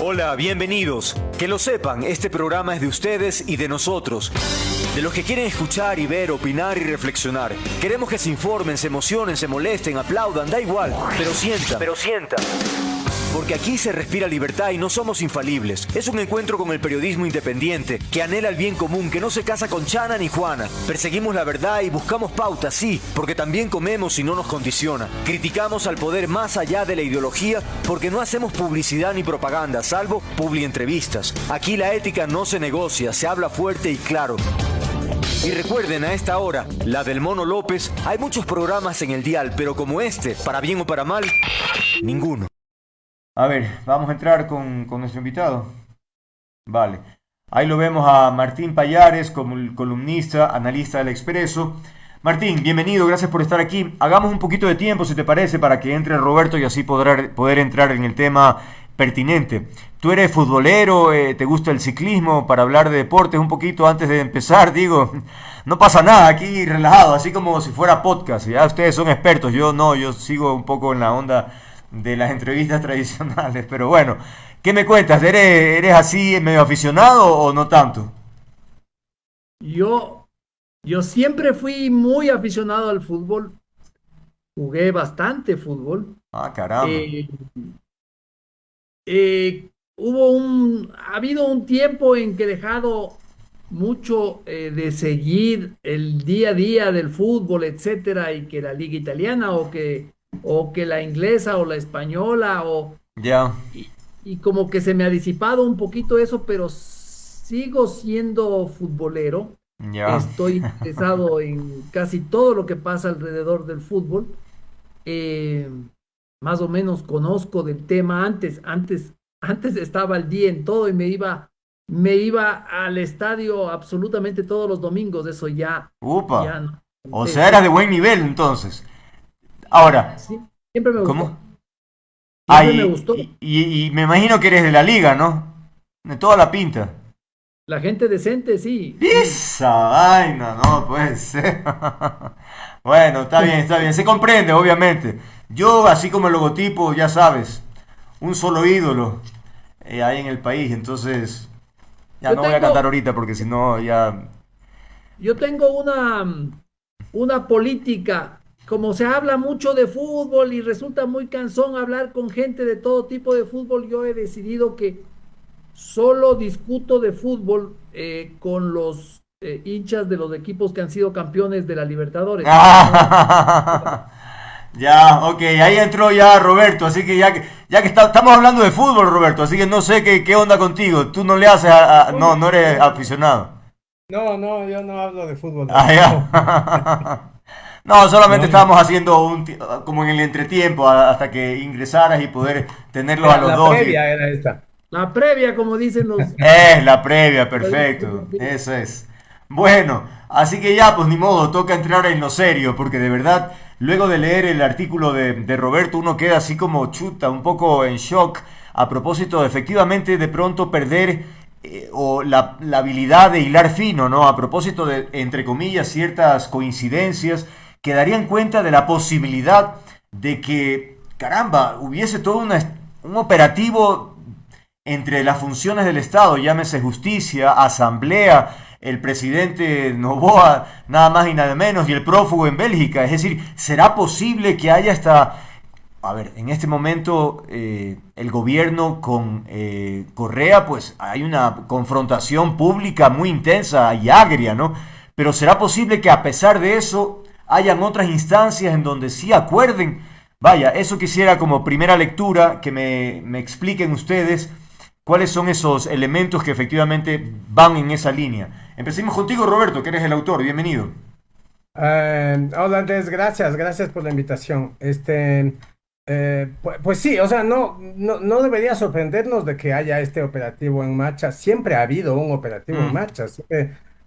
Hola, bienvenidos. Que lo sepan, este programa es de ustedes y de nosotros. De los que quieren escuchar y ver, opinar y reflexionar. Queremos que se informen, se emocionen, se molesten, aplaudan, da igual. Pero sientan. Porque aquí se respira libertad y no somos infalibles. Es un encuentro con el periodismo independiente, que anhela el bien común, que no se casa con Chana ni Juana. Perseguimos la verdad y buscamos pautas, sí, porque también comemos y no nos condiciona. Criticamos al poder más allá de la ideología, porque no hacemos publicidad ni propaganda, salvo publientrevistas. Aquí la ética no se negocia, se habla fuerte y claro. Y recuerden, a esta hora, la del Mono López, hay muchos programas en el dial, pero como este, para bien o para mal, ninguno. A ver, vamos a entrar con nuestro invitado. Vale. Ahí lo vemos a Martín Pallares, como el columnista, analista del Expreso. Martín, bienvenido, gracias por estar aquí. Hagamos un poquito de tiempo, si te parece, para que entre Roberto y así poder entrar en el tema pertinente. Tú eres futbolero, te gusta el ciclismo, para hablar de deportes un poquito antes de empezar, digo, no pasa nada, aquí relajado, así como si fuera podcast. Ya ustedes son expertos, yo no, yo sigo un poco en la onda de las entrevistas tradicionales, pero bueno, ¿qué me cuentas? ¿Eres así medio aficionado o no tanto? Yo, yo siempre fui muy aficionado al fútbol, jugué bastante fútbol. Ah, caramba. Eh, ha habido un tiempo en que he dejado mucho de seguir el día a día del fútbol, etcétera, y que la liga italiana o que la inglesa o la española Ya, y, y como que se me ha disipado un poquito eso, pero sigo siendo futbolero. ya. Estoy interesado en casi todo lo que pasa alrededor del fútbol. Eh, Más o menos conozco del tema antes estaba al día en todo y me iba al estadio absolutamente todos los domingos. Eso ya Upa. no. O sea, eras de buen nivel entonces. Ahora, Sí, siempre me ¿cómo? gustó. Ah, Siempre me gustó. y me imagino que eres de la liga, ¿no? De toda la pinta. La gente decente, sí, sí. Esa vaina, no puede ser. Bueno, está bien, se comprende, obviamente. Yo, así como el logotipo, ya sabes, un solo ídolo ahí en el país, entonces ya Yo no voy a cantar tengo, ahorita porque si no ya... yo tengo una política, como se habla mucho de fútbol y resulta muy cansón hablar con gente de todo tipo de fútbol, yo he decidido que solo discuto de fútbol con los hinchas de los equipos que han sido campeones de la Libertadores. No, Ya, ok, ahí entró ya Roberto, así que estamos hablando de fútbol, Roberto, así que no sé qué onda contigo. Tú no le haces no, no eres aficionado. No, no, yo no hablo de fútbol. Ah, ya. No, solamente No, no. estábamos haciendo como en el entretiempo hasta que ingresaras y poder tenerlos a los La dos. previa era esta. la previa, como dicen los... Es la previa, perfecto. Eso es. Bueno, así que ya, pues ni modo, toca entrar en lo serio, porque de verdad, luego de leer el artículo de Roberto, uno queda así como chuta, un poco en shock, a propósito de efectivamente de pronto perder o la habilidad de hilar fino, ¿no? A propósito de, entre comillas, ciertas coincidencias que darían cuenta de la posibilidad de que, caramba, hubiese todo un operativo entre las funciones del Estado, llámese justicia, asamblea, el presidente Noboa, nada más y nada menos, y el prófugo en Bélgica. Es decir, ¿será posible que haya hasta... A ver, en este momento el gobierno con Correa, pues hay una confrontación pública muy intensa y agria, ¿no? Pero ¿será posible que a pesar de eso hayan otras instancias en donde sí acuerden? Vaya, eso quisiera como primera lectura que me expliquen ustedes cuáles son esos elementos que efectivamente van en esa línea. Empecemos contigo, Roberto, que eres el autor. Bienvenido. Hola Andrés, gracias por la invitación. Pues, sí, o sea, no debería sorprendernos de que haya este operativo en marcha. Siempre ha habido un operativo en Mm, marcha.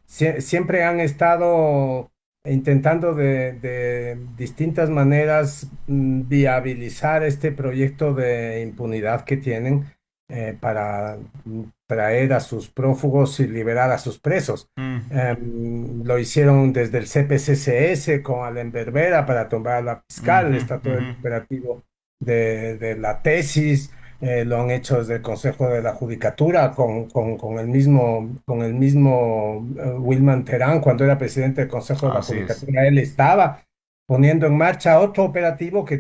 Siempre han estado intentando de distintas maneras viabilizar este proyecto de impunidad que tienen para traer a sus prófugos y liberar a sus presos. mm, Lo hicieron desde el CPCCS con Alem Berbera para tumbar a la fiscal. ujú, Está todo el ujú. operativo de la tesis. lo han hecho desde el Consejo de la Judicatura con el mismo Wilman Terán, cuando era presidente del Consejo de la Así es. Judicatura. Él estaba poniendo en marcha otro operativo que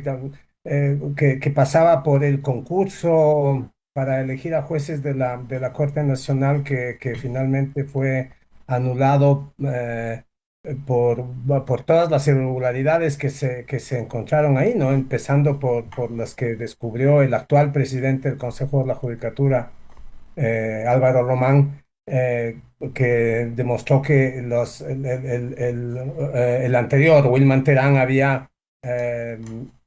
pasaba por el concurso para elegir a jueces de la Corte Nacional, que finalmente fue anulado por, por todas las irregularidades que se encontraron ahí, ¿no? Empezando por las que descubrió el actual presidente del Consejo de la Judicatura, Álvaro Román, que demostró que el anterior, Wilman Terán, había eh,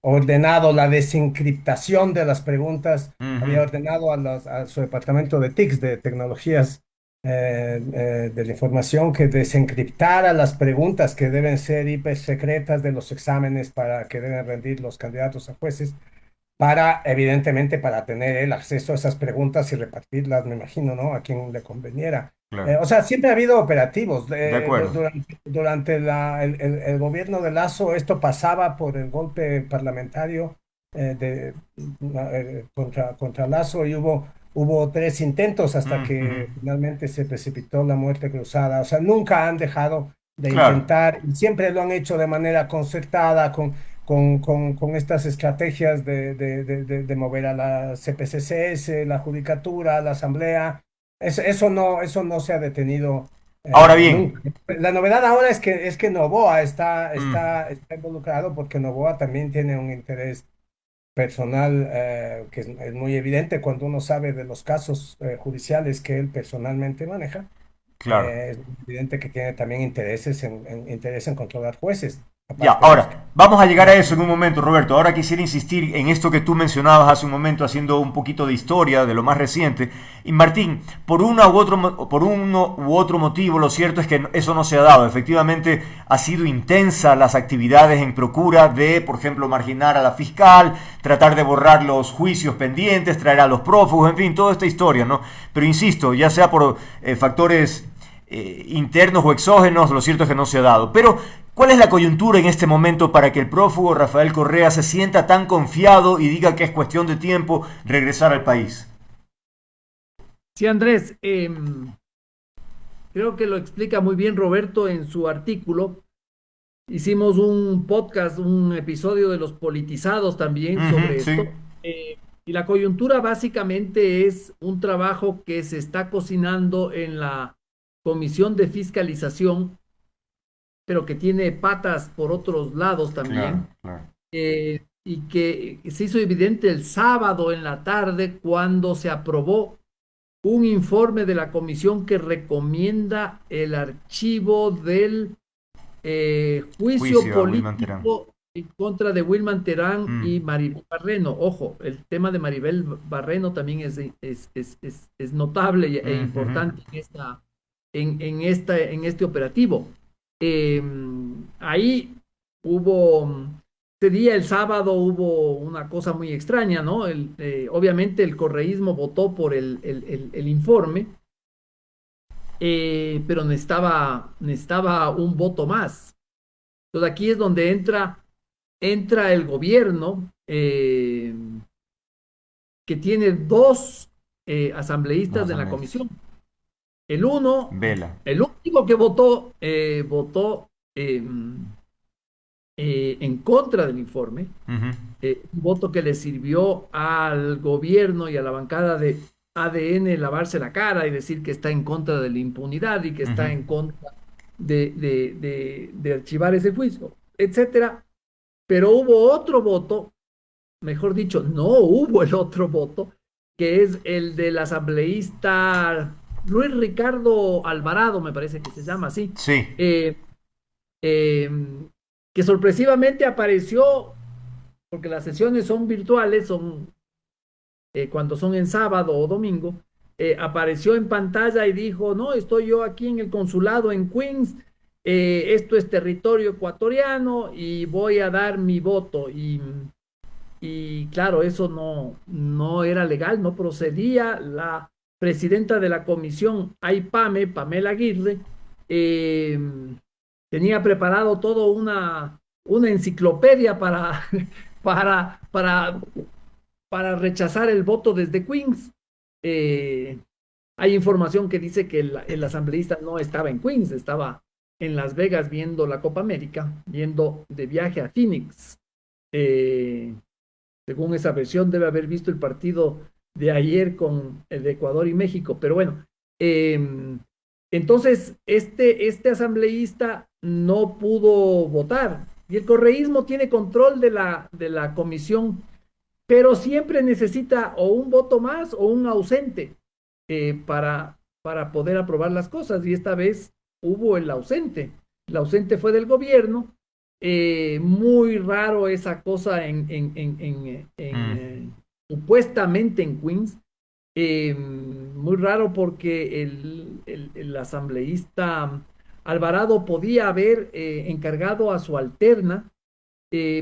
ordenado la desencriptación de las preguntas, había Ujú. ordenado a su departamento de TICS, de tecnologías de la información, que desencriptara las preguntas que deben ser hiper secretas de los exámenes para que deben rendir los candidatos a jueces, evidentemente, para tener el acceso a esas preguntas y repartirlas, me imagino, ¿no? A quien le conveniera. Claro. O sea, siempre ha habido operativos. De acuerdo. Durante el gobierno de Lazo, esto pasaba por el golpe parlamentario contra Lazo, y hubo 3 intentos hasta Ujú. que finalmente se precipitó la muerte cruzada. O sea, nunca han dejado de Claro. intentar, y siempre lo han hecho de manera concertada, con estas estrategias de mover a la CPCCS, la Judicatura, la Asamblea. Eso no se ha detenido Ahora bien. nunca. La novedad ahora es que Noboa está, mm, está, está involucrado, porque Noboa también tiene un interés personal, que es muy evidente cuando uno sabe de los casos judiciales que él personalmente maneja. claro. Es evidente que tiene también interés en controlar jueces, Ya, aparte de esto. ahora, vamos a llegar a eso en un momento, Roberto. Ahora quisiera insistir en esto que tú mencionabas hace un momento, haciendo un poquito de historia de lo más reciente. Y Martín, por uno u otro motivo, lo cierto es que eso no se ha dado. Efectivamente, ha sido intensa las actividades en procura de, por ejemplo, marginar a la fiscal, tratar de borrar los juicios pendientes, traer a los prófugos, en fin, toda esta historia, ¿no? Pero insisto, ya sea por factores internos o exógenos, lo cierto es que no se ha dado. Pero, ¿cuál es la coyuntura en este momento para que el prófugo Rafael Correa se sienta tan confiado y diga que es cuestión de tiempo regresar al país? Sí, Andrés, creo que lo explica muy bien Roberto en su artículo. Hicimos un podcast, un episodio de los politizados también Ujú, sobre sí, esto. Y la coyuntura básicamente es un trabajo que se está cocinando en la Comisión de Fiscalización, pero que tiene patas por otros lados claro, también, claro. y que se hizo evidente el sábado en la tarde cuando se aprobó un informe de la comisión que recomienda el archivo del juicio Juicio a Wilman Terán. político en contra de Wilman Terán Mm, y Maribel Barreno. Ojo, el tema de Maribel Barreno también es notable e ujú. importante en este operativo. Eh, Ahí hubo, ese día, el sábado, hubo una cosa muy extraña, ¿no? Obviamente el correísmo votó por el informe, pero necesitaba un voto más. Entonces aquí es donde entra el gobierno, que tiene dos Los asambleístas de la asambleístas. comisión. El uno, Vela. el único que votó en contra del informe, Ujú, un voto que le sirvió al gobierno y a la bancada de ADN lavarse la cara y decir que está en contra de la impunidad y que ujú. está en contra de archivar ese juicio, etcétera. Pero hubo otro voto, mejor dicho, no hubo el otro voto, que es el del asambleísta Luis Ricardo Alvarado, me parece que se llama así, Sí. eh, eh, que sorpresivamente apareció, porque las sesiones son virtuales, son cuando son en sábado o domingo. Apareció en pantalla y dijo: no, estoy yo aquí en el consulado en Queens, esto es territorio ecuatoriano y voy a dar mi voto. Y claro, eso no era legal, no procedía. La presidenta de la comisión, AIPAME, Pamela Aguirre, eh, tenía preparado todo una enciclopedia para para rechazar el voto desde Queens. Hay información que dice que el asambleísta no estaba en Queens, estaba en Las Vegas viendo la Copa América, yendo de viaje a Phoenix. Según esa versión, debe haber visto el partido de ayer con el de Ecuador y México, pero bueno, entonces este asambleísta no pudo votar y el correísmo tiene control de la comisión, pero siempre necesita o un voto más o un ausente para poder aprobar las cosas, y esta vez hubo el ausente. El ausente fue del gobierno. Muy raro esa cosa supuestamente en Queens. Muy raro porque el asambleísta Alvarado podía haber encargado a su alterna,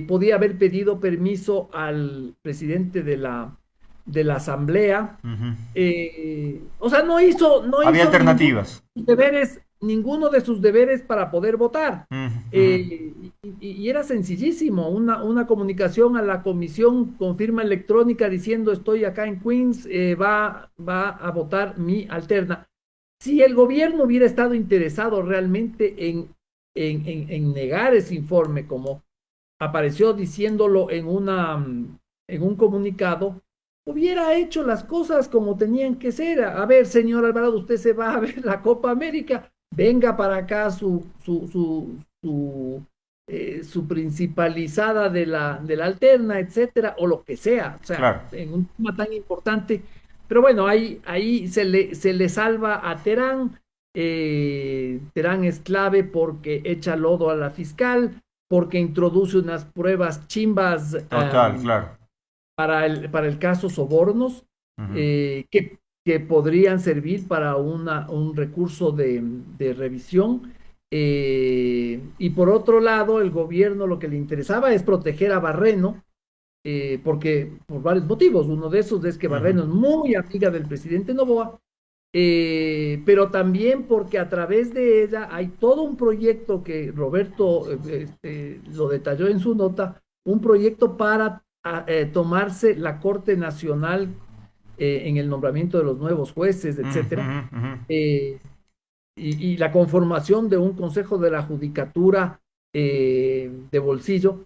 podía haber pedido permiso al presidente de la asamblea. O sea, no hizo Había alternativas. ninguno de sus deberes para poder votar. Y era sencillísimo, una comunicación a la comisión con firma electrónica diciendo estoy acá en Queens, va a votar mi alterna. Si el gobierno hubiera estado interesado realmente en negar ese informe, como apareció diciéndolo en un comunicado, hubiera hecho las cosas como tenían que ser. A ver, señor Alvarado, usted se va a ver la Copa América, venga para acá su principalizada de la terna, etcétera, o lo que sea, o sea, claro, en un tema tan importante. Pero bueno, ahí se le salva a Terán. Terán es clave porque echa lodo a la fiscal, porque introduce unas pruebas chimbas. Total, claro. Para el caso sobornos, que podrían servir para un recurso de revisión. Y por otro lado, el gobierno lo que le interesaba es proteger a Barreno, porque por varios motivos. Uno de esos es que Barreno es muy amiga del presidente Noboa, pero también porque a través de ella hay todo un proyecto que Roberto lo detalló en su nota, un proyecto para tomarse la Corte Nacional en el nombramiento de los nuevos jueces, etcétera, y la conformación de un Consejo de la Judicatura de bolsillo,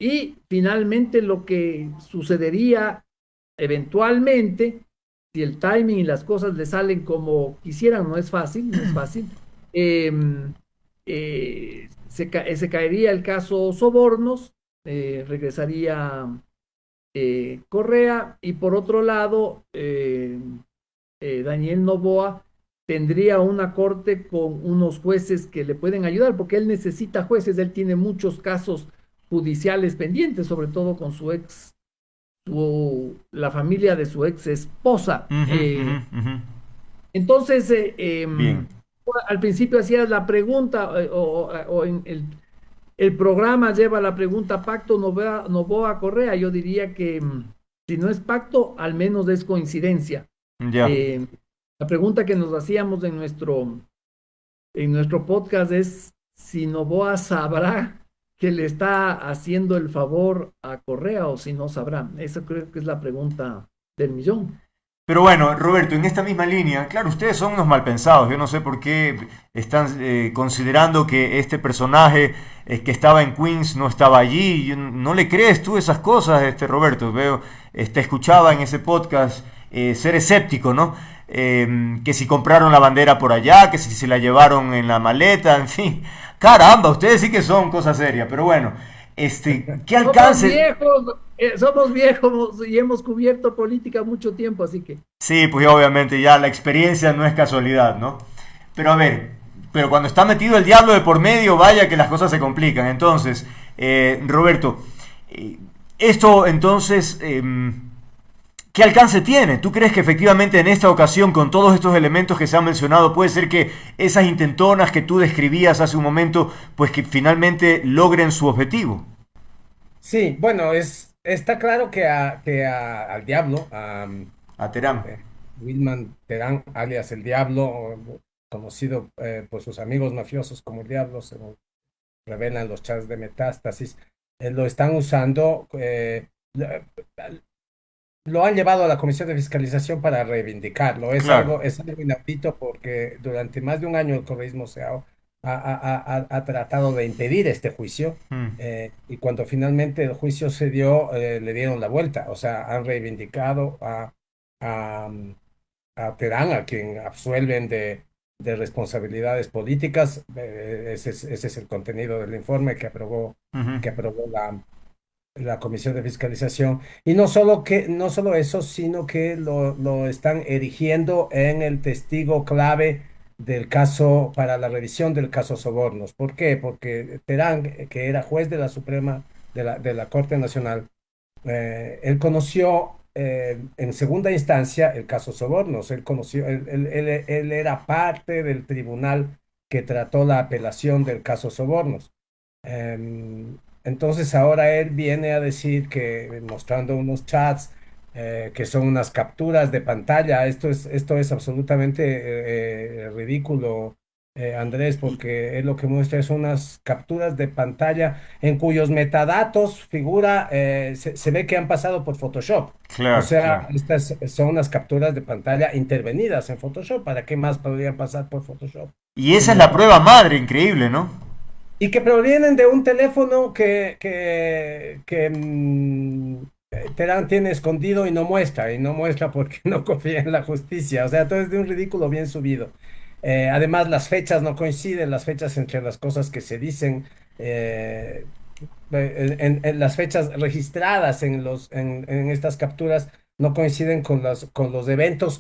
y finalmente lo que sucedería eventualmente, si el timing y las cosas le salen como quisieran, no es fácil, se caería el caso sobornos, regresaría Correa, y por otro lado Daniel Noboa tendría una corte con unos jueces que le pueden ayudar, porque él necesita jueces, él tiene muchos casos judiciales pendientes, sobre todo con la familia de su ex esposa. Entonces, al principio hacías la pregunta, o en el programa lleva la pregunta pacto Noboa Correa. Yo diría que si no es pacto, al menos es coincidencia. La pregunta que nos hacíamos en nuestro podcast es si Noboa sabrá que le está haciendo el favor a Correa o si no sabrá. Esa creo que es la pregunta del millón. Pero bueno, Roberto, en esta misma línea, claro, ustedes son unos malpensados. Yo no sé por qué están considerando que este personaje que estaba en Queens no estaba allí. ¿No le crees tú esas cosas, Roberto? Te escuchaba en ese podcast ser escéptico, ¿no? Que si compraron la bandera por allá, que si se la llevaron en la maleta, en fin. Caramba, ustedes sí que son cosas serias, pero bueno, ¿qué alcance? Somos viejos y hemos cubierto política mucho tiempo, así que... Sí, pues obviamente ya la experiencia no es casualidad, ¿no? Pero a ver, pero cuando está metido el diablo de por medio, vaya que las cosas se complican. Entonces, Roberto, esto entonces... ¿qué alcance tiene? ¿Tú crees que efectivamente en esta ocasión, con todos estos elementos que se han mencionado, puede ser que esas intentonas que tú describías hace un momento, pues que finalmente logren su objetivo? Sí, bueno, está claro que al diablo, a Terán, Wilman Terán, alias el Diablo, conocido por sus amigos mafiosos como el Diablo, según revelan los chats de Metástasis, lo están usando lo han llevado a la Comisión de Fiscalización para reivindicarlo. Claro. Es algo inaudito porque durante más de un año el correísmo ha tratado de impedir este juicio, Mm, y cuando finalmente el juicio se dio, le dieron la vuelta. O sea, han reivindicado a, a Terán, a quien absuelven de responsabilidades políticas. Ese es el contenido del informe ujú. que aprobó la Comisión de Fiscalización. Y no solo eso, sino que lo están erigiendo en el testigo clave del caso, para la revisión del caso Sobornos. ¿Por qué? Porque Terán, que era juez de la Suprema, de la Corte Nacional, él conoció en segunda instancia el caso Sobornos. Él conoció, él era parte del tribunal que trató la apelación del caso Sobornos. Entonces ahora él viene a decir que, mostrando unos chats, que son unas capturas de pantalla. Esto es absolutamente ridículo, Andrés, Y- porque él lo que muestra es unas capturas de pantalla en cuyos metadatos figura, se ve que han pasado por Photoshop. O claro, sea, claro. estas son unas capturas de pantalla intervenidas en Photoshop. ¿Para qué más podrían pasar por Photoshop? Y Si esa es no. la prueba madre, increíble, ¿no? Y que provienen de un teléfono Terán tiene escondido y no muestra porque no confía en la justicia. O sea, todo es de un ridículo bien subido. Además, las fechas no coinciden, las fechas entre las cosas que se dicen, eh, en las fechas registradas en estas capturas no coinciden con los eventos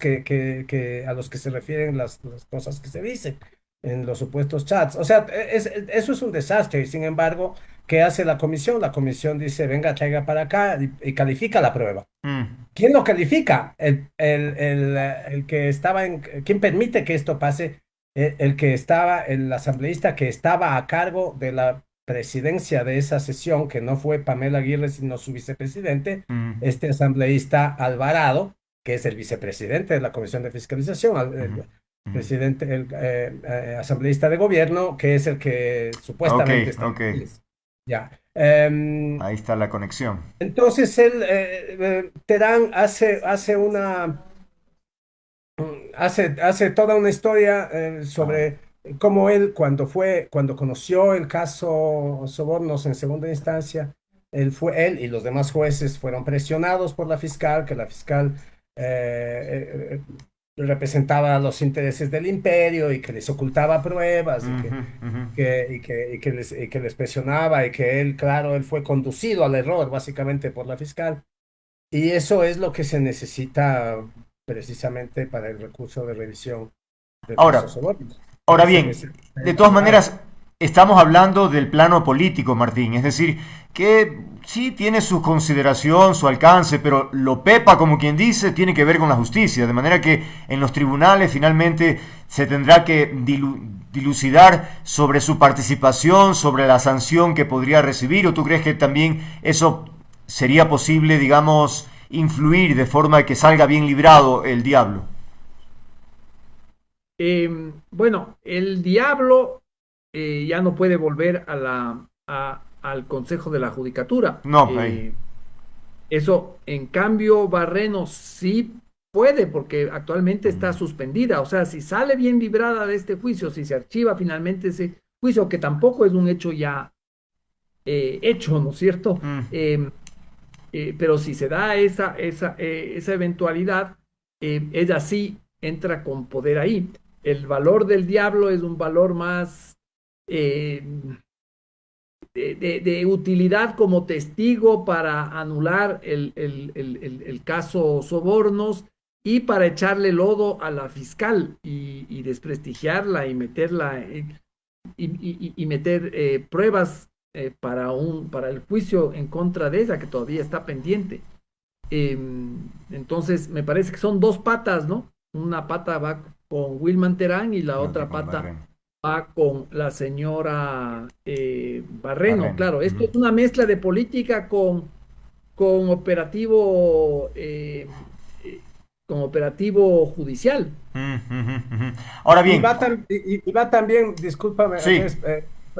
a los que se refieren las cosas que se dicen en los supuestos chats. O sea, eso es un desastre. Y sin embargo, ¿qué hace la comisión? La comisión dice, venga, traiga para acá y califica la prueba. Mm, ¿Quién lo califica? El que estaba ¿quién permite que esto pase? El que estaba, el asambleísta que estaba a cargo de la presidencia de esa sesión, que no fue Pamela Aguirre, sino su vicepresidente, mm, este asambleísta Alvarado, que es el vicepresidente de la Comisión de Fiscalización, ujú, el ujú. presidente, asambleísta de gobierno, que es el que Ok, supuestamente está en ok. Aquiles. Ya. Ahí está la conexión. Entonces Terán hace toda una historia Ah, sobre cómo él, cuando conoció el caso Sobornos en segunda instancia, él y los demás jueces fueron presionados por la fiscal, que la fiscal representaba los intereses del imperio y que les ocultaba pruebas ujú, ujú. y que les presionaba, y que él, claro, él fue conducido al error básicamente por la fiscal. Y eso es lo que se necesita precisamente para el recurso de revisión del caso Ahora, Sobornos. ahora bien, de El todas abogado. maneras, estamos hablando del plano político, Martín. Es decir, que sí tiene su consideración, su alcance, pero lo pepa, como quien dice, tiene que ver con la justicia. De manera que en los tribunales finalmente se tendrá que dilucidar sobre su participación, sobre la sanción que podría recibir. ¿O tú crees que también eso sería posible, digamos, influir de forma que salga bien librado el diablo? Bueno, el diablo ya no puede volver al Consejo de la Judicatura. No, ahí. Eso, en cambio, Barreno sí puede, porque actualmente está suspendida. O sea, si sale bien librada de este juicio, si se archiva finalmente ese juicio, que tampoco es un hecho ya hecho, ¿no es cierto? Mm, Pero si se da esa eventualidad, ella sí entra con poder ahí. El valor del diablo es un valor más eh, de utilidad como testigo para anular el caso Sobornos y para echarle lodo a la fiscal y desprestigiarla y meterla y meter pruebas para el juicio en contra de ella que todavía está pendiente. Eh, entonces, me parece que son dos patas, ¿no? Una pata va con Wilman Terán y la la otra otra con pata Barreno. va con la señora Barreno. Barreno. Claro, esto Ujú. es una mezcla de política con operativo, con operativo judicial. Ujú. Ahora Y bien, y va también, discúlpame, sí. Andrés,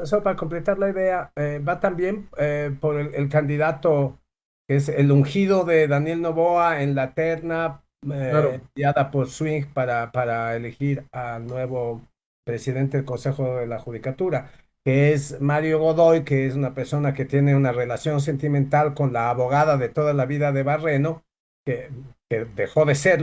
solo para completar la idea, va también por el candidato que es el ungido de Daniel Noboa en la terna Claro. enviada por Swing para elegir al nuevo presidente del Consejo de la Judicatura, que es Mario Godoy, que es una persona que tiene una relación sentimental con la abogada de toda la vida de Barreno, que, que dejó de ser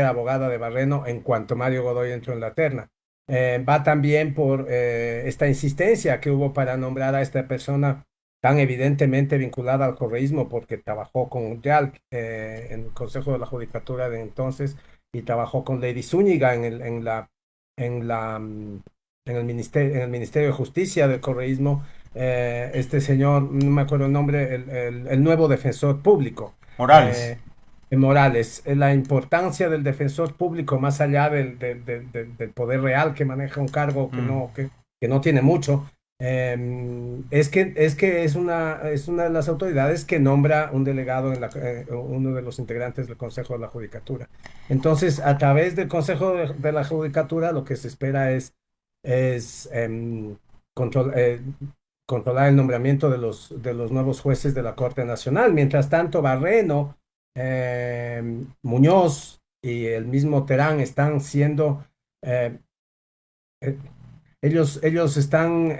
abogada de Barreno en cuanto Mario Godoy entró en la terna. Va también por esta insistencia que hubo para nombrar a esta persona tan evidentemente vinculada al correísmo, porque trabajó con Yalc en el Consejo de la Judicatura de entonces y trabajó con Lady Zúñiga en la, en el Ministerio de Justicia del correísmo. Este señor, no me acuerdo el nombre, el nuevo defensor público. Morales. Morales, la importancia del defensor público más allá del poder real que maneja un cargo que no tiene mucho, es una de las autoridades que nombra un delegado uno de los integrantes del Consejo de la Judicatura. Entonces, a través del Consejo de la Judicatura, lo que se espera es controlar el nombramiento de los nuevos jueces de la Corte Nacional. Mientras tanto, Barreno, Muñoz y el mismo Terán están siendo, eh, eh, ellos están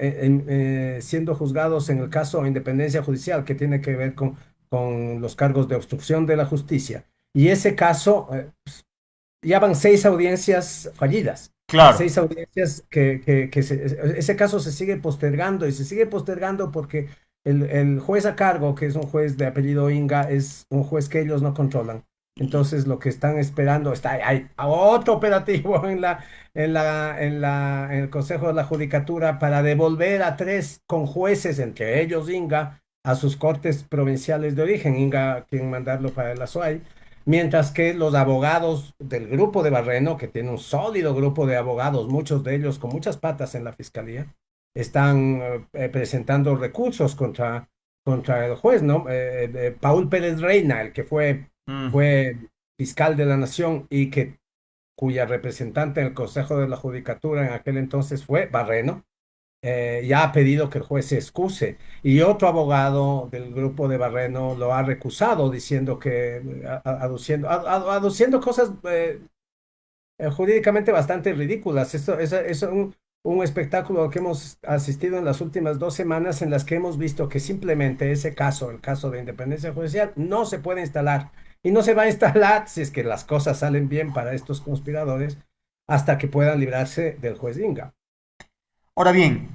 siendo juzgados en el caso de independencia judicial que tiene que ver con los cargos de obstrucción de la justicia. Y ese caso, ya van 6 audiencias fallidas. Claro. 6 audiencias ese caso se sigue postergando y se sigue postergando porque el juez a cargo, que es un juez de apellido Inga, es un juez que ellos no controlan. Entonces lo que están esperando hay otro operativo en el Consejo de la Judicatura para devolver a 3 conjueces, entre ellos Inga, a sus cortes provinciales de origen. Inga quieren mandarlo para el Azuay, mientras que los abogados del grupo de Barreno, que tiene un sólido grupo de abogados, muchos de ellos con muchas patas en la fiscalía, están presentando recursos contra el juez, ¿no? Paul Pérez Reina, el que fue fiscal de la Nación y cuya representante en el Consejo de la Judicatura en aquel entonces fue Barreno, ya ha pedido que el juez se excuse. Y otro abogado del grupo de Barreno lo ha recusado, diciendo aduciendo cosas jurídicamente bastante ridículas. Esto es un espectáculo que hemos asistido en las últimas 2 semanas, en las que hemos visto que simplemente el caso de independencia judicial, no se puede instalar. Y no se va a instalar, si es que las cosas salen bien para estos conspiradores, hasta que puedan librarse del juez Inga. Ahora bien,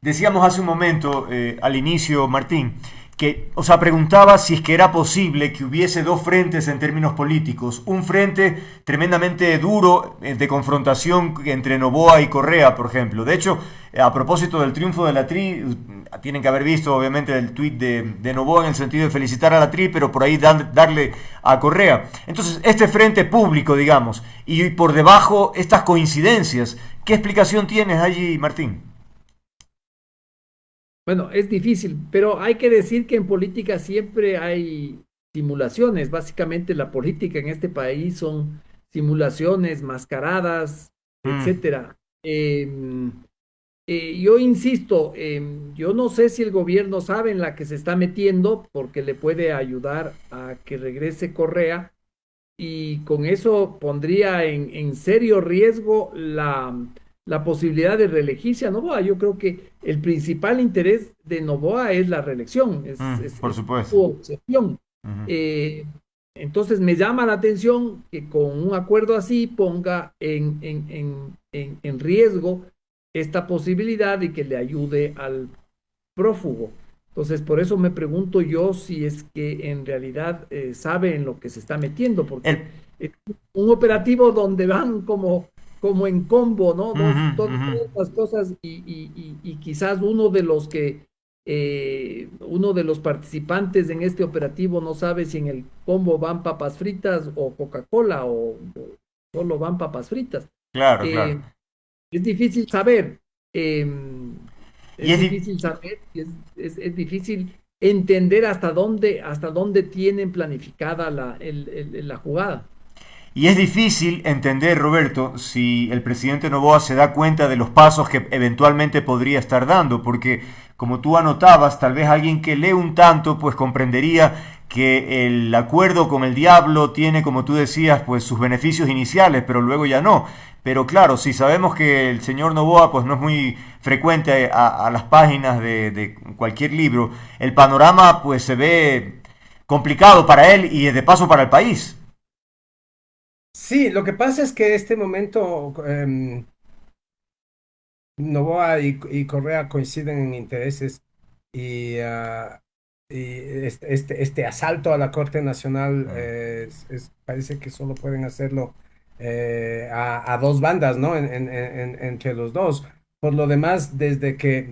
decíamos hace un momento, al inicio, Martín, que, o sea, preguntaba si es que era posible que hubiese 2 frentes en términos políticos. Un frente tremendamente duro de confrontación entre Noboa y Correa, por ejemplo. De hecho, a propósito del triunfo de la TRI, tienen que haber visto obviamente el tuit de Noboa en el sentido de felicitar a la TRI, pero por ahí darle a Correa. Entonces, este frente público, digamos, y por debajo estas coincidencias, ¿qué explicación tienes allí, Martín? Bueno, es difícil, pero hay que decir que en política siempre hay simulaciones. Básicamente la política en este país son simulaciones, mascaradas, etcétera. Yo insisto, yo no sé si el gobierno sabe en la que se está metiendo, porque le puede ayudar a que regrese Correa, y con eso pondría en serio riesgo la posibilidad de reelegirse a Noboa. Yo creo que el principal interés de Noboa es la reelección, por supuesto. su obsesión. Entonces me llama la atención que con un acuerdo así ponga en riesgo esta posibilidad de que le ayude al prófugo. Entonces, por eso me pregunto yo si es que en realidad sabe en lo que se está metiendo, porque es un operativo donde van como en combo, ¿no? Todas las cosas, y quizás uno de los participantes en este operativo no sabe si en el combo van papas fritas o Coca-Cola, o solo van papas fritas. Claro, claro. Es difícil saber, es difícil entender hasta dónde tienen planificada la jugada. Y es difícil entender, Roberto, si el presidente Noboa se da cuenta de los pasos que eventualmente podría estar dando, porque como tú anotabas, tal vez alguien que lee un tanto, pues comprendería que el acuerdo con el diablo tiene, como tú decías, pues sus beneficios iniciales, pero luego ya no. Pero claro, si sabemos que el señor Noboa pues no es muy frecuente a las páginas de cualquier libro, el panorama pues se ve complicado para él y de paso para el país. Sí, lo que pasa es que este momento Noboa y Correa coinciden en intereses y, este asalto a la Corte Nacional parece que solo pueden hacerlo a dos bandas, ¿no? Entre los dos. Por lo demás, desde que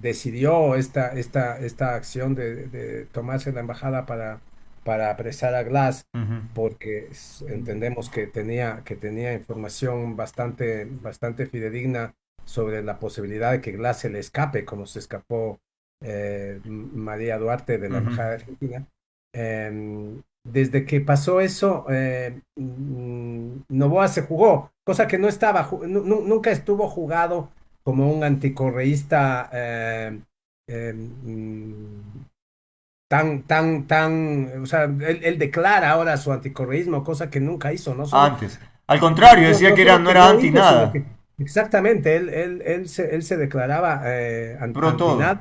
decidió esta acción de tomarse la embajada para apresar a Glass, Ujú. porque entendemos que tenía información bastante fidedigna sobre la posibilidad de que Glass se le escape, como se escapó María Duarte de la Ujú. Embajada de Argentina. Desde que pasó eso, Noboa se jugó, cosa que no estaba, nunca estuvo jugado como un anticorreísta eh, mm, o sea, él declara ahora su anticorreísmo, cosa que nunca hizo, no solo, Antes. Al contrario, decía no que era, solo no que era no anti hizo, sino nada, que exactamente, él se declaraba pro anti todo. nada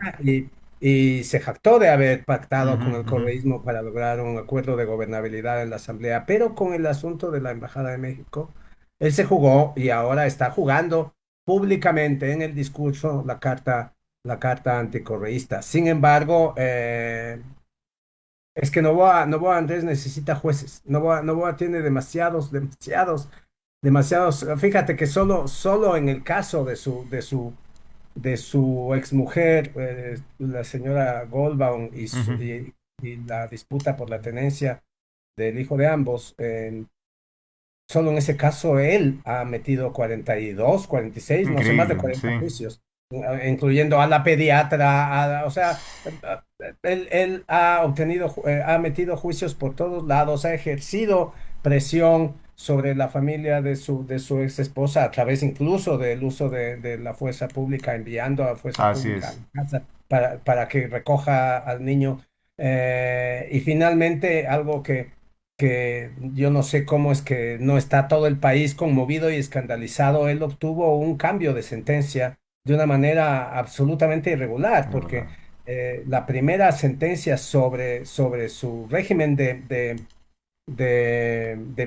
y se jactó de haber pactado Ujú, con el ujú. correísmo para lograr un acuerdo de gobernabilidad en la Asamblea, pero con el asunto de la Embajada de México, él se jugó y ahora está jugando públicamente en el discurso la carta anticorreísta. Sin embargo, es que Novoa Andrés necesita jueces. Novoa tiene demasiados. Fíjate que solo en el caso de su exmujer, la señora Goldbaum, Ujú. y la disputa por la tenencia del hijo de ambos, solo en ese caso él ha metido 42, 46, no sé, más de Increíble, sí. 40 juicios, incluyendo a la pediatra, o sea, él ha metido juicios por todos lados, ha ejercido presión sobre la familia de su ex esposa a través incluso del uso de la fuerza pública, enviando a fuerza Así pública a es. la casa para que recoja al niño. Y finalmente, algo que yo no sé cómo es que no está todo el país conmovido y escandalizado. Él obtuvo un cambio de sentencia de una manera absolutamente irregular, De porque verdad. la primera sentencia sobre su régimen de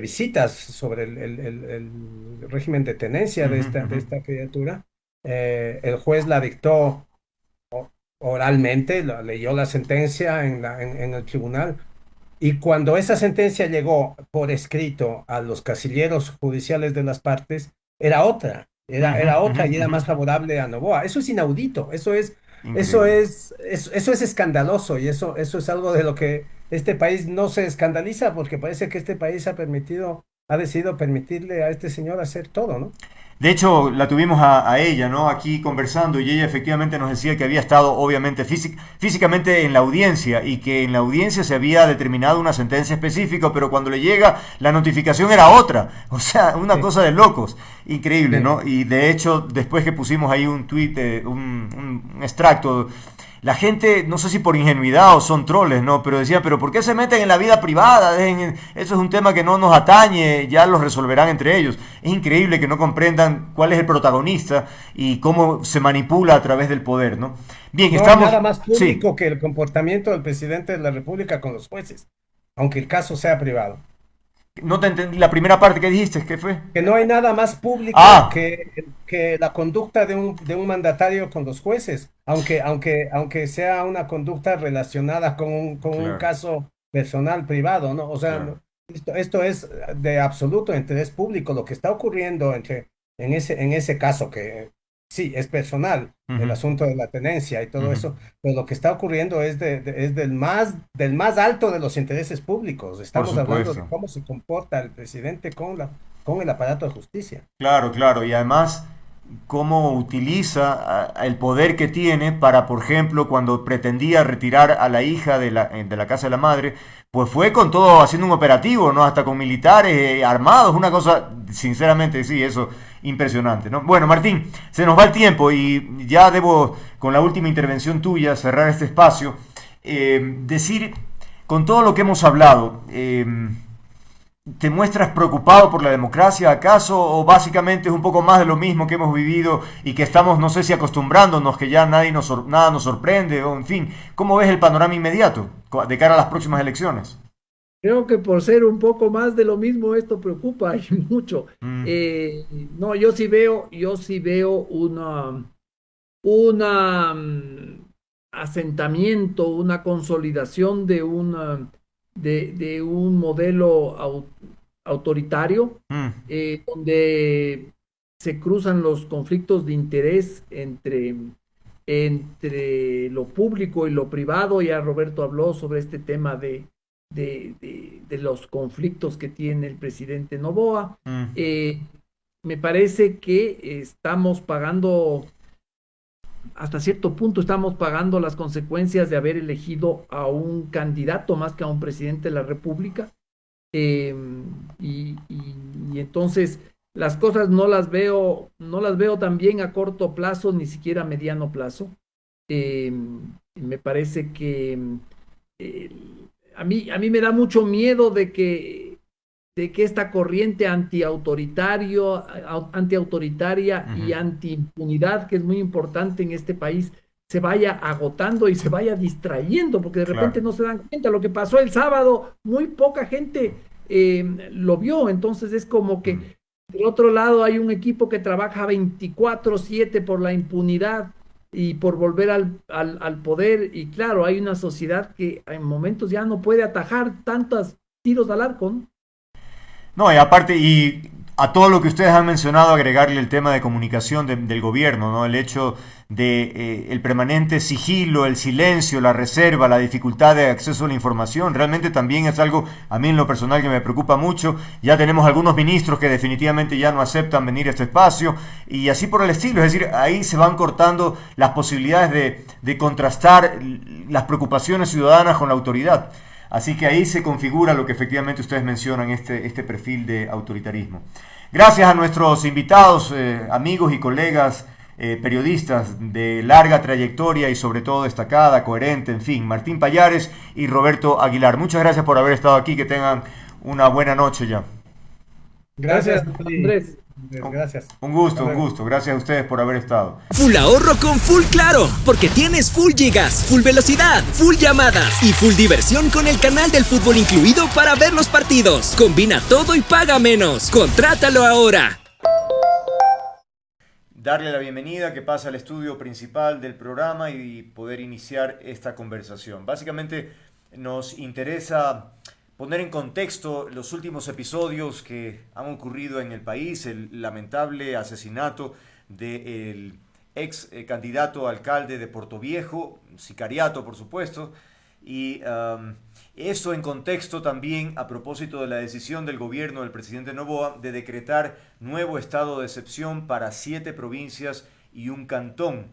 visitas, sobre el régimen de tenencia de Ujú, esta, ujú. de esta criatura, el juez la dictó oralmente, leyó la sentencia en el tribunal, y cuando esa sentencia llegó por escrito a los casilleros judiciales de las partes, era otra, era, Ujú, era ujú, otra y era ujú. más favorable a Noboa. Eso es inaudito, eso Increíble. es, eso es escandaloso, y eso es algo de lo que este país no se escandaliza, porque parece que este país ha decidido permitirle a este señor hacer todo, ¿no? De hecho, la tuvimos a ella, ¿no? Aquí conversando y ella efectivamente nos decía que había estado obviamente físicamente en la audiencia y que en la audiencia se había determinado una sentencia específica, pero cuando le llega la notificación era otra. O sea, una Sí, cosa de locos. Increíble, sí. ¿no? Y de hecho, después que pusimos ahí un tweet, un extracto, la gente, no sé si por ingenuidad o son troles, ¿no? Pero decían, pero ¿por qué se meten en la vida privada? Eso es un tema que no nos atañe, ya lo resolverán entre ellos. Es increíble que no comprendan cuál es el protagonista y cómo se manipula a través del poder, ¿no? Bien, No hay estamos... nada más Sí, público que el comportamiento del presidente de la República con los jueces, aunque el caso sea privado. no te entendí la primera parte que dijiste, ¿qué fue? Que no hay nada más público Ah, que la conducta de un mandatario con los jueces, aunque sea una conducta relacionada con un claro, caso personal privado, ¿no? O sea, claro. esto es de absoluto interés público. Lo que está ocurriendo en ese caso, que sí, es personal, el Ujú, asunto de la tenencia y todo ujú. eso, pero lo que está ocurriendo es del más alto de los intereses públicos. Por Estamos hablando de supuesto. cómo se comporta el presidente con el aparato de justicia. Claro, claro. Y además, cómo utiliza el poder que tiene para, por ejemplo, cuando pretendía retirar a la hija de la casa de la madre, pues fue con todo haciendo un operativo, ¿no? Hasta con militares armados, una cosa, sinceramente, sí, eso, impresionante, ¿no? Bueno, Martín, se nos va el tiempo y ya debo, con la última intervención tuya, cerrar este espacio. Decir con todo lo que hemos hablado, ¿te muestras preocupado por la democracia acaso o básicamente es un poco más de lo mismo que hemos vivido y que estamos, no sé si acostumbrándonos, que ya nada nos sorprende o en fin? ¿Cómo ves el panorama inmediato de cara a las próximas elecciones? Creo que por ser un poco más de lo mismo, esto preocupa y mucho. Mm, No, yo sí veo una asentamiento, una consolidación de un modelo autoritario, mm, donde se cruzan los conflictos de interés entre lo público y lo privado. Ya Roberto habló sobre este tema de los conflictos que tiene el presidente Noboa. mm. Me parece que estamos pagando, hasta cierto punto estamos pagando las consecuencias de haber elegido a un candidato más que a un presidente de la República. Eh, y entonces las cosas no las veo tan bien a corto plazo, ni siquiera a mediano plazo. Eh, Me parece que eh, a mí me da mucho miedo de que esta corriente antiautoritaria Ujú. y antiimpunidad, que es muy importante en este país, se vaya agotando y se vaya distrayendo, porque de repente Claro. no se dan cuenta. Lo que pasó el sábado, muy poca gente lo vio. Entonces es como Mm. que del otro lado hay un equipo que trabaja 24/7 por la impunidad y por volver al poder. Y claro, hay una sociedad que en momentos ya no puede atajar tantos tiros al arco, ¿no? No, y aparte, y a todo lo que ustedes han mencionado, agregarle el tema de comunicación del gobierno, ¿no? El hecho de el permanente sigilo, el silencio, la reserva, la dificultad de acceso a la información, realmente también es algo a mí en lo personal que me preocupa mucho. Ya tenemos algunos ministros que definitivamente ya no aceptan venir a este espacio y así por el estilo. Es decir, ahí se van cortando las posibilidades de contrastar las preocupaciones ciudadanas con la autoridad. Así que ahí se configura lo que efectivamente ustedes mencionan, este perfil de autoritarismo. Gracias a nuestros invitados, amigos y colegas periodistas de larga trayectoria y sobre todo destacada, coherente, en fin, Martín Pallares y Roberto Aguilar. Muchas gracias por haber estado aquí, que tengan una buena noche ya. Gracias, Gracias a ti, Andrés. Andrés, gracias. Un Hasta gusto, un luego. gusto. Gracias a ustedes por haber estado. Full ahorro con Full Claro, porque tienes full gigas, full velocidad, full llamadas y full diversión con el canal del fútbol incluido para ver los partidos. Combina todo y paga menos. Contrátalo ahora. Darle la bienvenida, que pasa al estudio principal del programa y poder iniciar esta conversación. Básicamente nos interesa poner en contexto los últimos episodios que han ocurrido en el país, el lamentable asesinato del ex candidato a alcalde de Portoviejo, sicariato por supuesto, y eso en contexto también a propósito de la decisión del gobierno del presidente Noboa de decretar nuevo estado de excepción para 7 provincias y un cantón,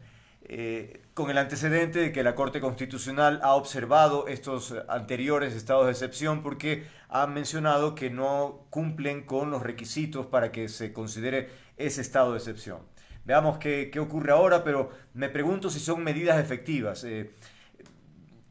con el antecedente de que la Corte Constitucional ha observado estos anteriores estados de excepción porque han mencionado que no cumplen con los requisitos para que se considere ese estado de excepción. Veamos qué ocurre ahora, pero me pregunto si son medidas efectivas.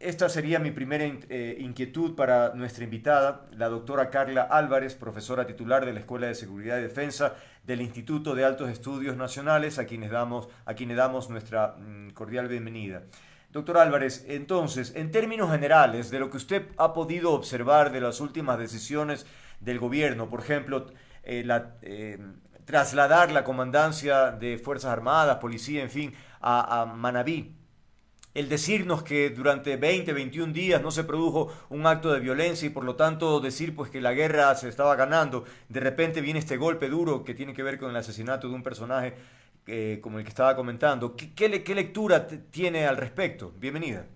Esta sería mi primera inquietud para nuestra invitada, la doctora Carla Álvarez, profesora titular de la Escuela de Seguridad y Defensa del Instituto de Altos Estudios Nacionales, a quienes damos nuestra cordial bienvenida. Doctor Álvarez, entonces, en términos generales, de lo que usted ha podido observar de las últimas decisiones del gobierno, por ejemplo, trasladar la comandancia de Fuerzas Armadas, policía, en fin, a Manabí, el decirnos que durante 20, 21 días no se produjo un acto de violencia y por lo tanto decir pues que la guerra se estaba ganando, de repente viene este golpe duro que tiene que ver con el asesinato de un personaje como el que estaba comentando. ¿Qué lectura tiene al respecto? Bienvenida.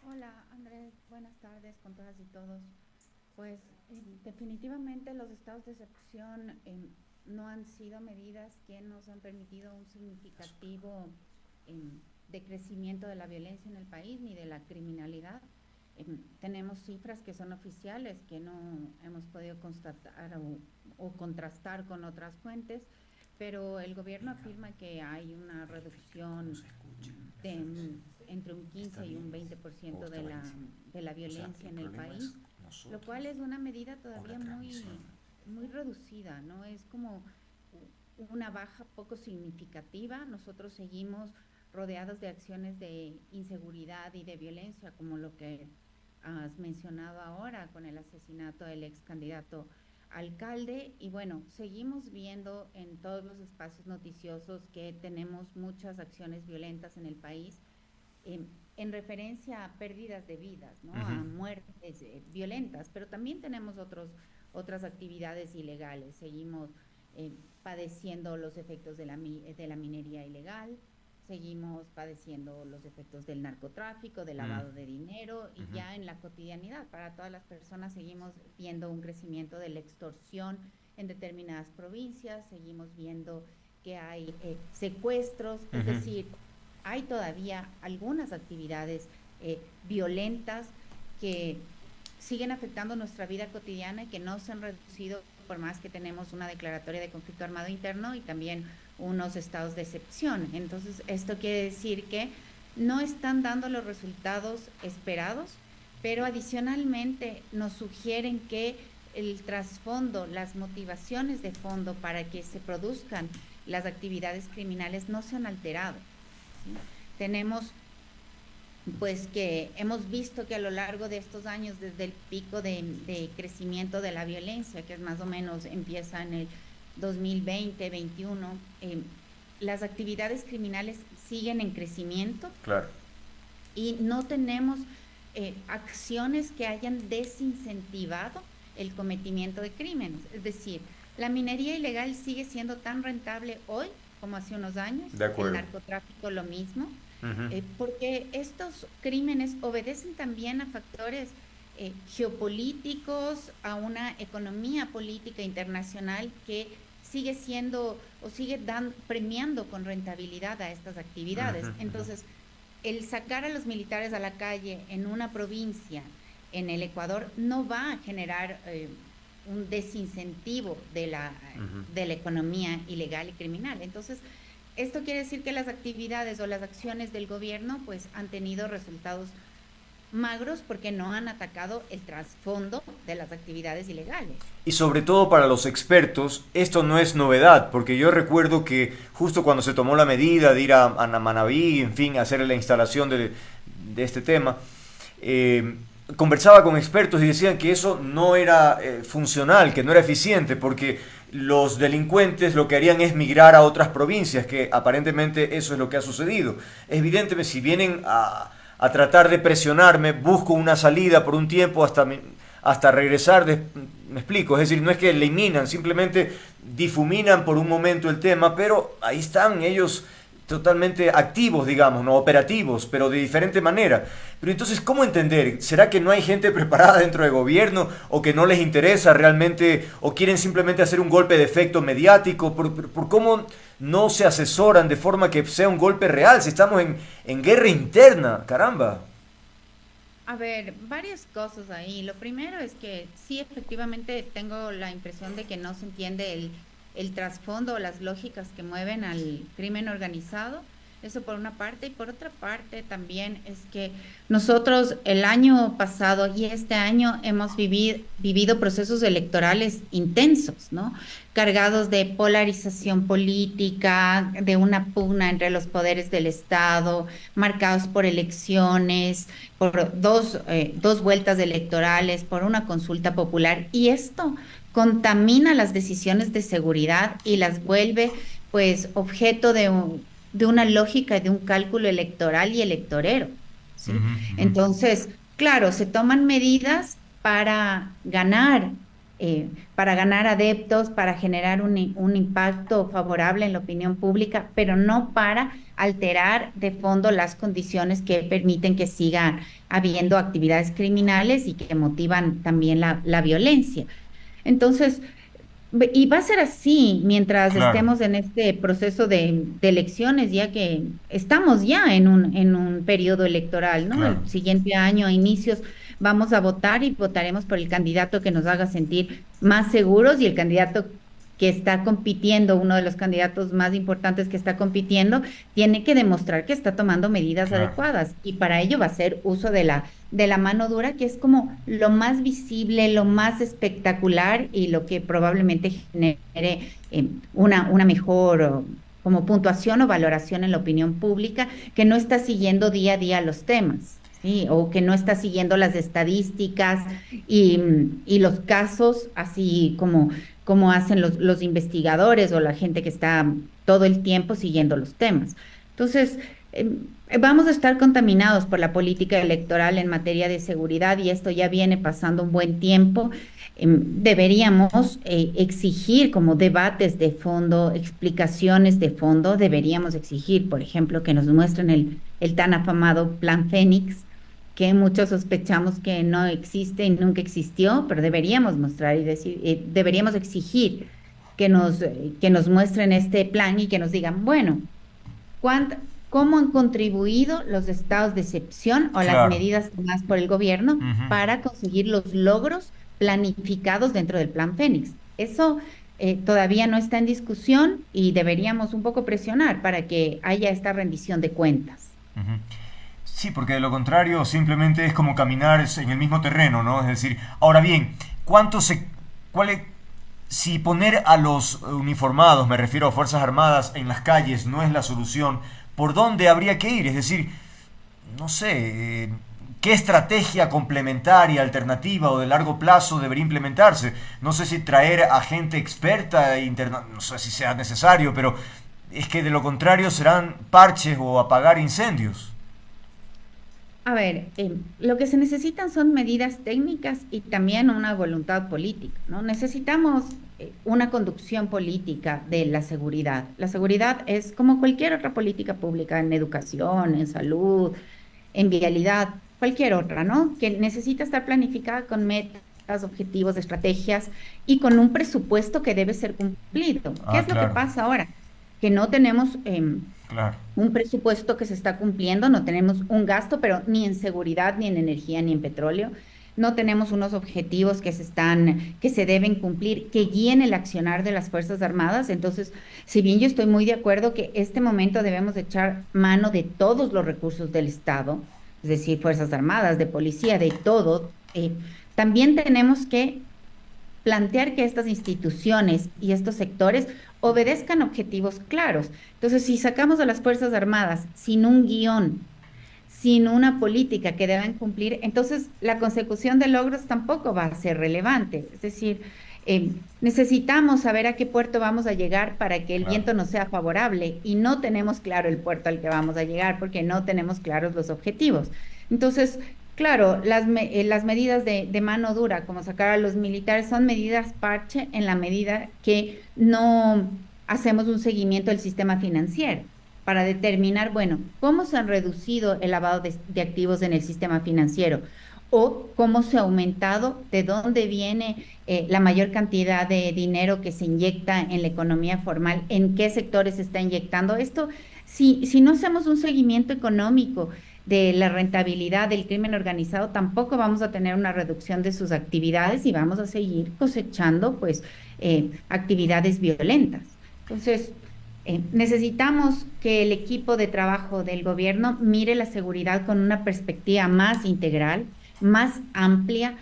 Hola Andrés, buenas tardes con todas y todos. Pues definitivamente los estados de excepción no han sido medidas que nos han permitido un significativo decrecimiento de la violencia en el país ni de la criminalidad. Tenemos cifras que son oficiales que no hemos podido constatar o contrastar con otras fuentes, pero el gobierno afirma que hay una reducción entre un 15 y un 20% de la violencia en el país, lo cual es una medida todavía muy reducida, ¿no? Es como una baja poco significativa. Nosotros seguimos rodeados de acciones de inseguridad y de violencia, como lo que has mencionado ahora con el asesinato del ex candidato alcalde, y bueno, seguimos viendo en todos los espacios noticiosos que tenemos muchas acciones violentas en el país, en referencia a pérdidas de vidas, ¿no? A muertes violentas, pero también tenemos otras actividades ilegales. Seguimos padeciendo los efectos de la minería ilegal, seguimos padeciendo los efectos del narcotráfico, del lavado de dinero, y ya en la cotidianidad para todas las personas seguimos viendo un crecimiento de la extorsión en determinadas provincias, seguimos viendo que hay secuestros, es decir, hay todavía algunas actividades violentas que siguen afectando nuestra vida cotidiana y que no se han reducido por más que tenemos una declaratoria de conflicto armado interno y también unos estados de excepción. Entonces, esto quiere decir que no están dando los resultados esperados, pero adicionalmente nos sugieren que el trasfondo, las motivaciones de fondo para que se produzcan las actividades criminales no se han alterado, ¿sí? Tenemos pues que hemos visto que a lo largo de estos años, desde el pico de crecimiento de la violencia, que es más o menos empieza en el 2020-21, las actividades criminales siguen en crecimiento. Claro. Y no tenemos acciones que hayan desincentivado el cometimiento de crímenes. Es decir, la minería ilegal sigue siendo tan rentable hoy como hace unos años. De acuerdo. El narcotráfico lo mismo. Porque estos crímenes obedecen también a factores geopolíticos, a una economía política internacional que sigue siendo o sigue premiando con rentabilidad a estas actividades. Entonces, el sacar a los militares a la calle en una provincia, en el Ecuador, no va a generar un desincentivo de la economía ilegal y criminal. Entonces, esto quiere decir que las actividades o las acciones del gobierno pues han tenido resultados magros porque no han atacado el trasfondo de las actividades ilegales. Y sobre todo para los expertos, esto no es novedad, porque yo recuerdo que justo cuando se tomó la medida de ir a Manaví, en fin, a hacer la instalación de este tema, conversaba con expertos y decían que eso no era funcional, que no era eficiente, porque los delincuentes lo que harían es migrar a otras provincias, que aparentemente eso es lo que ha sucedido. Evidentemente, si vienen a tratar de presionarme, busco una salida por un tiempo hasta regresar, me explico, es decir, no es que eliminan, simplemente difuminan por un momento el tema, pero ahí están ellos totalmente activos, digamos, no operativos, pero de diferente manera. Pero entonces, ¿cómo entender? ¿Será que no hay gente preparada dentro del gobierno o que no les interesa realmente o quieren simplemente hacer un golpe de efecto mediático? ¿Por cómo no se asesoran de forma que sea un golpe real si estamos en guerra interna? ¡Caramba! A ver, varias cosas ahí. Lo primero es que sí, efectivamente, tengo la impresión de que no se entiende el trasfondo o las lógicas que mueven al crimen organizado. Eso por una parte, y por otra parte también es que nosotros el año pasado y este año hemos vivido procesos electorales intensos, ¿no? Cargados de polarización política, de una pugna entre los poderes del Estado, marcados por elecciones, por dos vueltas electorales, por una consulta popular, y esto contamina las decisiones de seguridad y las vuelve pues objeto de una lógica, de un cálculo electoral y electorero, ¿sí? Entonces, claro, se toman medidas para ganar adeptos, para generar un impacto favorable en la opinión pública, pero no para alterar de fondo las condiciones que permiten que siga habiendo actividades criminales y que motivan también la violencia. Entonces, y va a ser así mientras estemos en este proceso de elecciones, ya que estamos ya en un periodo electoral, ¿no? El siguiente año, a inicios, vamos a votar y votaremos por el candidato que nos haga sentir más seguros y el candidato que está compitiendo, uno de los candidatos más importantes que está compitiendo, tiene que demostrar que está tomando medidas adecuadas, y para ello va a ser uso de la mano dura, que es como lo más visible, lo más espectacular y lo que probablemente genere una mejor como puntuación o valoración en la opinión pública, que no está siguiendo día a día los temas. Sí, o que no está siguiendo las estadísticas y los casos, así como hacen los investigadores o la gente que está todo el tiempo siguiendo los temas. Entonces, vamos a estar contaminados por la política electoral en materia de seguridad, y esto ya viene pasando un buen tiempo. Deberíamos exigir como debates de fondo, explicaciones de fondo. Deberíamos exigir, por ejemplo, que nos muestren el tan afamado Plan Fénix, que muchos sospechamos que no existe y nunca existió, pero deberíamos mostrar y decir, deberíamos exigir que nos muestren este plan y que nos digan, bueno, ¿cómo han contribuido los estados de excepción o las medidas tomadas por el gobierno para conseguir los logros planificados dentro del Plan Fénix? Eso todavía no está en discusión, y deberíamos un poco presionar para que haya esta rendición de cuentas. Sí, porque de lo contrario simplemente es como caminar en el mismo terreno, ¿no? Es decir, ahora bien, si poner a los uniformados, me refiero a Fuerzas Armadas, en las calles no es la solución, ¿por dónde habría que ir? Es decir, no sé, ¿qué estrategia complementaria, alternativa o de largo plazo debería implementarse? No sé si traer a gente experta, no sé si sea necesario, pero es que de lo contrario serán parches o apagar incendios. A ver, lo que se necesitan son medidas técnicas y también una voluntad política, ¿no? Necesitamos una conducción política de la seguridad. La seguridad es como cualquier otra política pública, en educación, en salud, en vialidad, cualquier otra, ¿no? Que necesita estar planificada con metas, objetivos, estrategias y con un presupuesto que debe ser cumplido. ¿Qué es lo que pasa ahora? Que no tenemos un presupuesto que se está cumpliendo, no tenemos un gasto, pero ni en seguridad, ni en energía, ni en petróleo. No tenemos unos objetivos que se deben cumplir, que guíen el accionar de las Fuerzas Armadas. Entonces, si bien yo estoy muy de acuerdo que este momento debemos echar mano de todos los recursos del Estado, es decir, Fuerzas Armadas, de policía, de todo, también tenemos que plantear que estas instituciones y estos sectores obedezcan objetivos claros. Entonces, si sacamos a las Fuerzas Armadas sin un guión, sin una política que deban cumplir, entonces la consecución de logros tampoco va a ser relevante. Es decir, necesitamos saber a qué puerto vamos a llegar para que el viento nos sea favorable, y no tenemos claro el puerto al que vamos a llegar porque no tenemos claros los objetivos. Entonces, claro, las medidas de mano dura, como sacar a los militares, son medidas parche en la medida que no hacemos un seguimiento del sistema financiero para determinar, bueno, cómo se han reducido el lavado de activos en el sistema financiero, o cómo se ha aumentado, de dónde viene la mayor cantidad de dinero que se inyecta en la economía formal, en qué sectores se está inyectando. Esto, si no hacemos un seguimiento económico de la rentabilidad del crimen organizado, tampoco vamos a tener una reducción de sus actividades y vamos a seguir cosechando pues actividades violentas. Entonces, necesitamos que el equipo de trabajo del gobierno mire la seguridad con una perspectiva más integral, más amplia.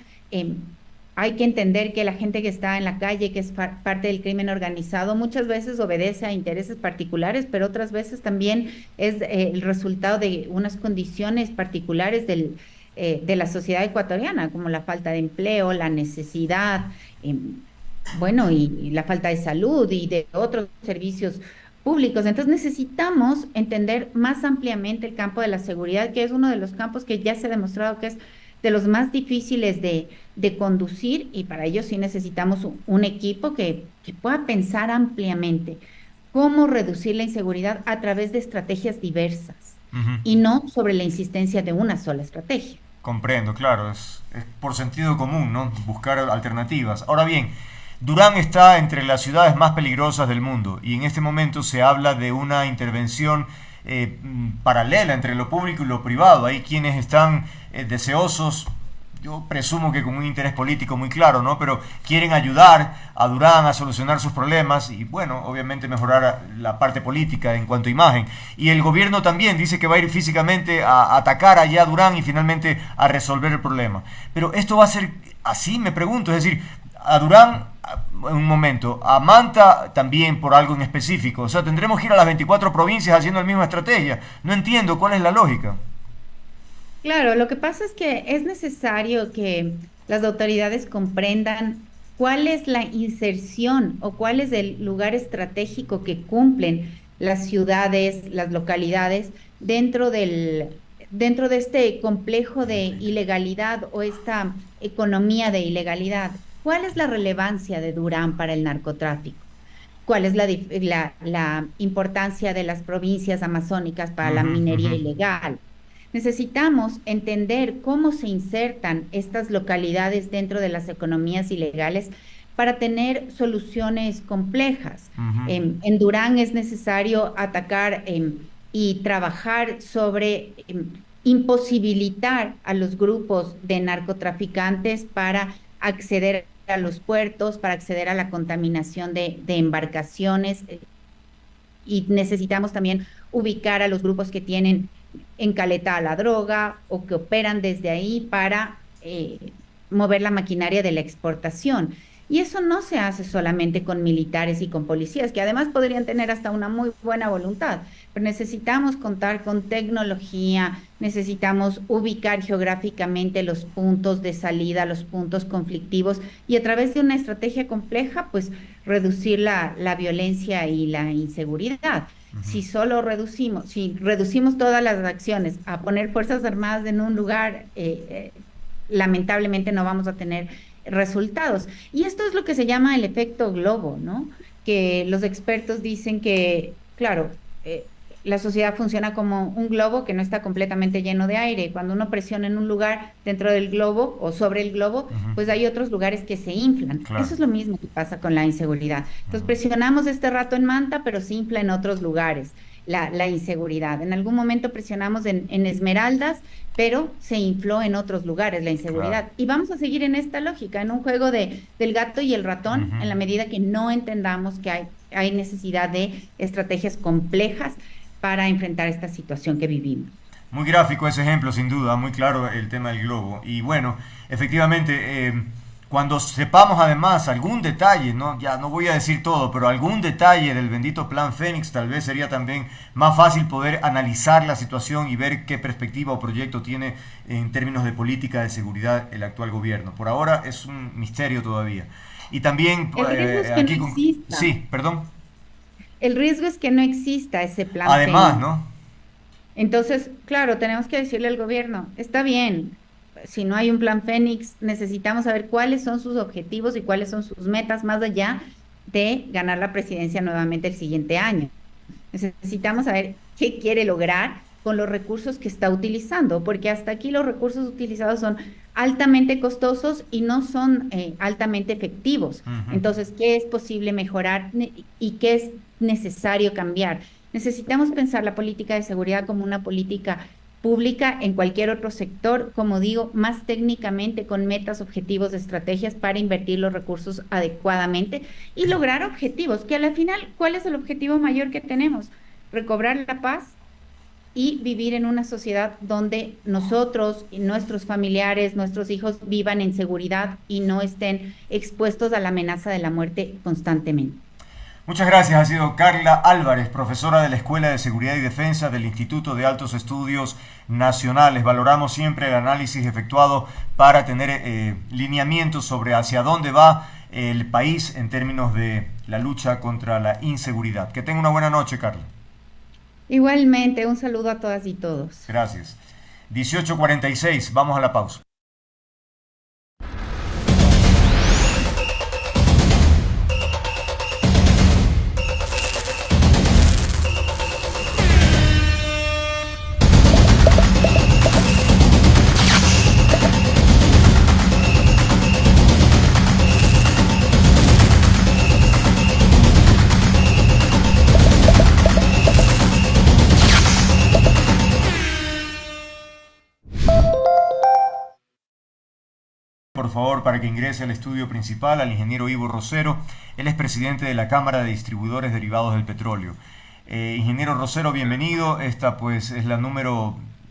Hay que entender que la gente que está en la calle, que es parte del crimen organizado, muchas veces obedece a intereses particulares, pero otras veces también es el resultado de unas condiciones particulares de la sociedad ecuatoriana, como la falta de empleo, la necesidad, y la falta de salud y de otros servicios públicos. Entonces necesitamos entender más ampliamente el campo de la seguridad, que es uno de los campos que ya se ha demostrado que es de los más difíciles de conducir, y para ello sí necesitamos un equipo que pueda pensar ampliamente cómo reducir la inseguridad a través de estrategias diversas y no sobre la insistencia de una sola estrategia. Comprendo, claro, es por sentido común, ¿no? Buscar alternativas. Ahora bien, Durán está entre las ciudades más peligrosas del mundo, y en este momento se habla de una intervención paralela entre lo público y lo privado. Hay quienes están deseosos yo presumo que con un interés político muy claro, ¿no? Pero quieren ayudar a Durán a solucionar sus problemas y, bueno, obviamente mejorar la parte política en cuanto a imagen. Y el gobierno también dice que va a ir físicamente a atacar allá a Durán y finalmente a resolver el problema. Pero esto va a ser así, me pregunto, es decir, a Durán, en un momento, a Manta también por algo en específico. O sea, tendremos que ir a las 24 provincias haciendo la misma estrategia. No entiendo cuál es la lógica. Claro, lo que pasa es que es necesario que las autoridades comprendan cuál es la inserción o cuál es el lugar estratégico que cumplen las ciudades, las localidades dentro de este complejo de ilegalidad o esta economía de ilegalidad. ¿Cuál es la relevancia de Durán para el narcotráfico? ¿Cuál es la importancia de las provincias amazónicas para la minería ilegal? Necesitamos entender cómo se insertan estas localidades dentro de las economías ilegales para tener soluciones complejas. En Durán es necesario atacar y trabajar sobre imposibilitar a los grupos de narcotraficantes para acceder a los puertos, para acceder a la contaminación de embarcaciones. Y necesitamos también ubicar a los grupos que tienen encaletada la droga o que operan desde ahí para mover la maquinaria de la exportación. Y eso no se hace solamente con militares y con policías, que además podrían tener hasta una muy buena voluntad, pero necesitamos contar con tecnología, necesitamos ubicar geográficamente los puntos de salida, los puntos conflictivos, y a través de una estrategia compleja, pues reducir la violencia y la inseguridad. Si reducimos todas las acciones a poner Fuerzas Armadas en un lugar, lamentablemente no vamos a tener resultados. Y esto es lo que se llama el efecto globo, ¿no? Que los expertos dicen que, claro, la sociedad funciona como un globo que no está completamente lleno de aire. Cuando uno presiona en un lugar dentro del globo o sobre el globo, pues hay otros lugares que se inflan. Claro. Eso es lo mismo que pasa con la inseguridad. Entonces presionamos este rato en Manta, pero se infla en otros lugares la inseguridad. En algún momento presionamos en Esmeraldas, pero se infló en otros lugares la inseguridad. Claro. Y vamos a seguir en esta lógica, en un juego del gato y el ratón, en la medida que no entendamos que hay necesidad de estrategias complejas para enfrentar esta situación que vivimos. Muy gráfico ese ejemplo, sin duda, muy claro el tema del globo. Y bueno, efectivamente, cuando sepamos además algún detalle, ¿no? Ya no voy a decir todo, pero algún detalle del bendito Plan Fénix, tal vez sería también más fácil poder analizar la situación y ver qué perspectiva o proyecto tiene en términos de política de seguridad el actual gobierno. Por ahora es un misterio todavía. Y también el riesgo es que aquí no exista. Sí, perdón. El riesgo es que no exista ese plan Además, Fénix. ¿no? Entonces, claro, tenemos que decirle al gobierno, está bien, si no hay un plan Fénix, necesitamos saber cuáles son sus objetivos y cuáles son sus metas más allá de ganar la presidencia nuevamente el siguiente año. Necesitamos saber qué quiere lograr con los recursos que está utilizando, porque hasta aquí los recursos utilizados son altamente costosos y no son altamente efectivos. Entonces, ¿qué es posible mejorar y qué es necesario cambiar? Necesitamos pensar la política de seguridad como una política pública en cualquier otro sector, como digo, más técnicamente, con metas, objetivos, estrategias para invertir los recursos adecuadamente y lograr objetivos, que a la final, ¿cuál es el objetivo mayor que tenemos? Recobrar la paz y vivir en una sociedad donde nosotros y nuestros familiares, nuestros hijos vivan en seguridad y no estén expuestos a la amenaza de la muerte constantemente. Muchas gracias. Ha sido Carla Álvarez, profesora de la Escuela de Seguridad y Defensa del Instituto de Altos Estudios Nacionales. Valoramos siempre el análisis efectuado para tener lineamientos sobre hacia dónde va el país en términos de la lucha contra la inseguridad. Que tenga una buena noche, Carla. Igualmente, un saludo a todas y todos. Gracias. 18:46, vamos a la pausa. por favor, para que ingrese al estudio principal al ingeniero Ivo Rosero. Él es presidente de la Cámara de Distribuidores Derivados del Petróleo. Ingeniero Rosero, bienvenido. Esta pues es la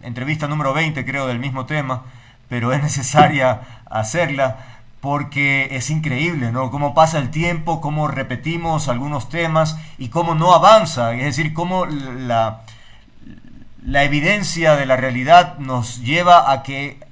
entrevista número 20, creo, del mismo tema, pero es necesaria hacerla porque es increíble, ¿no? Cómo pasa el tiempo, cómo repetimos algunos temas y cómo no avanza. Es decir, cómo la evidencia de la realidad nos lleva a que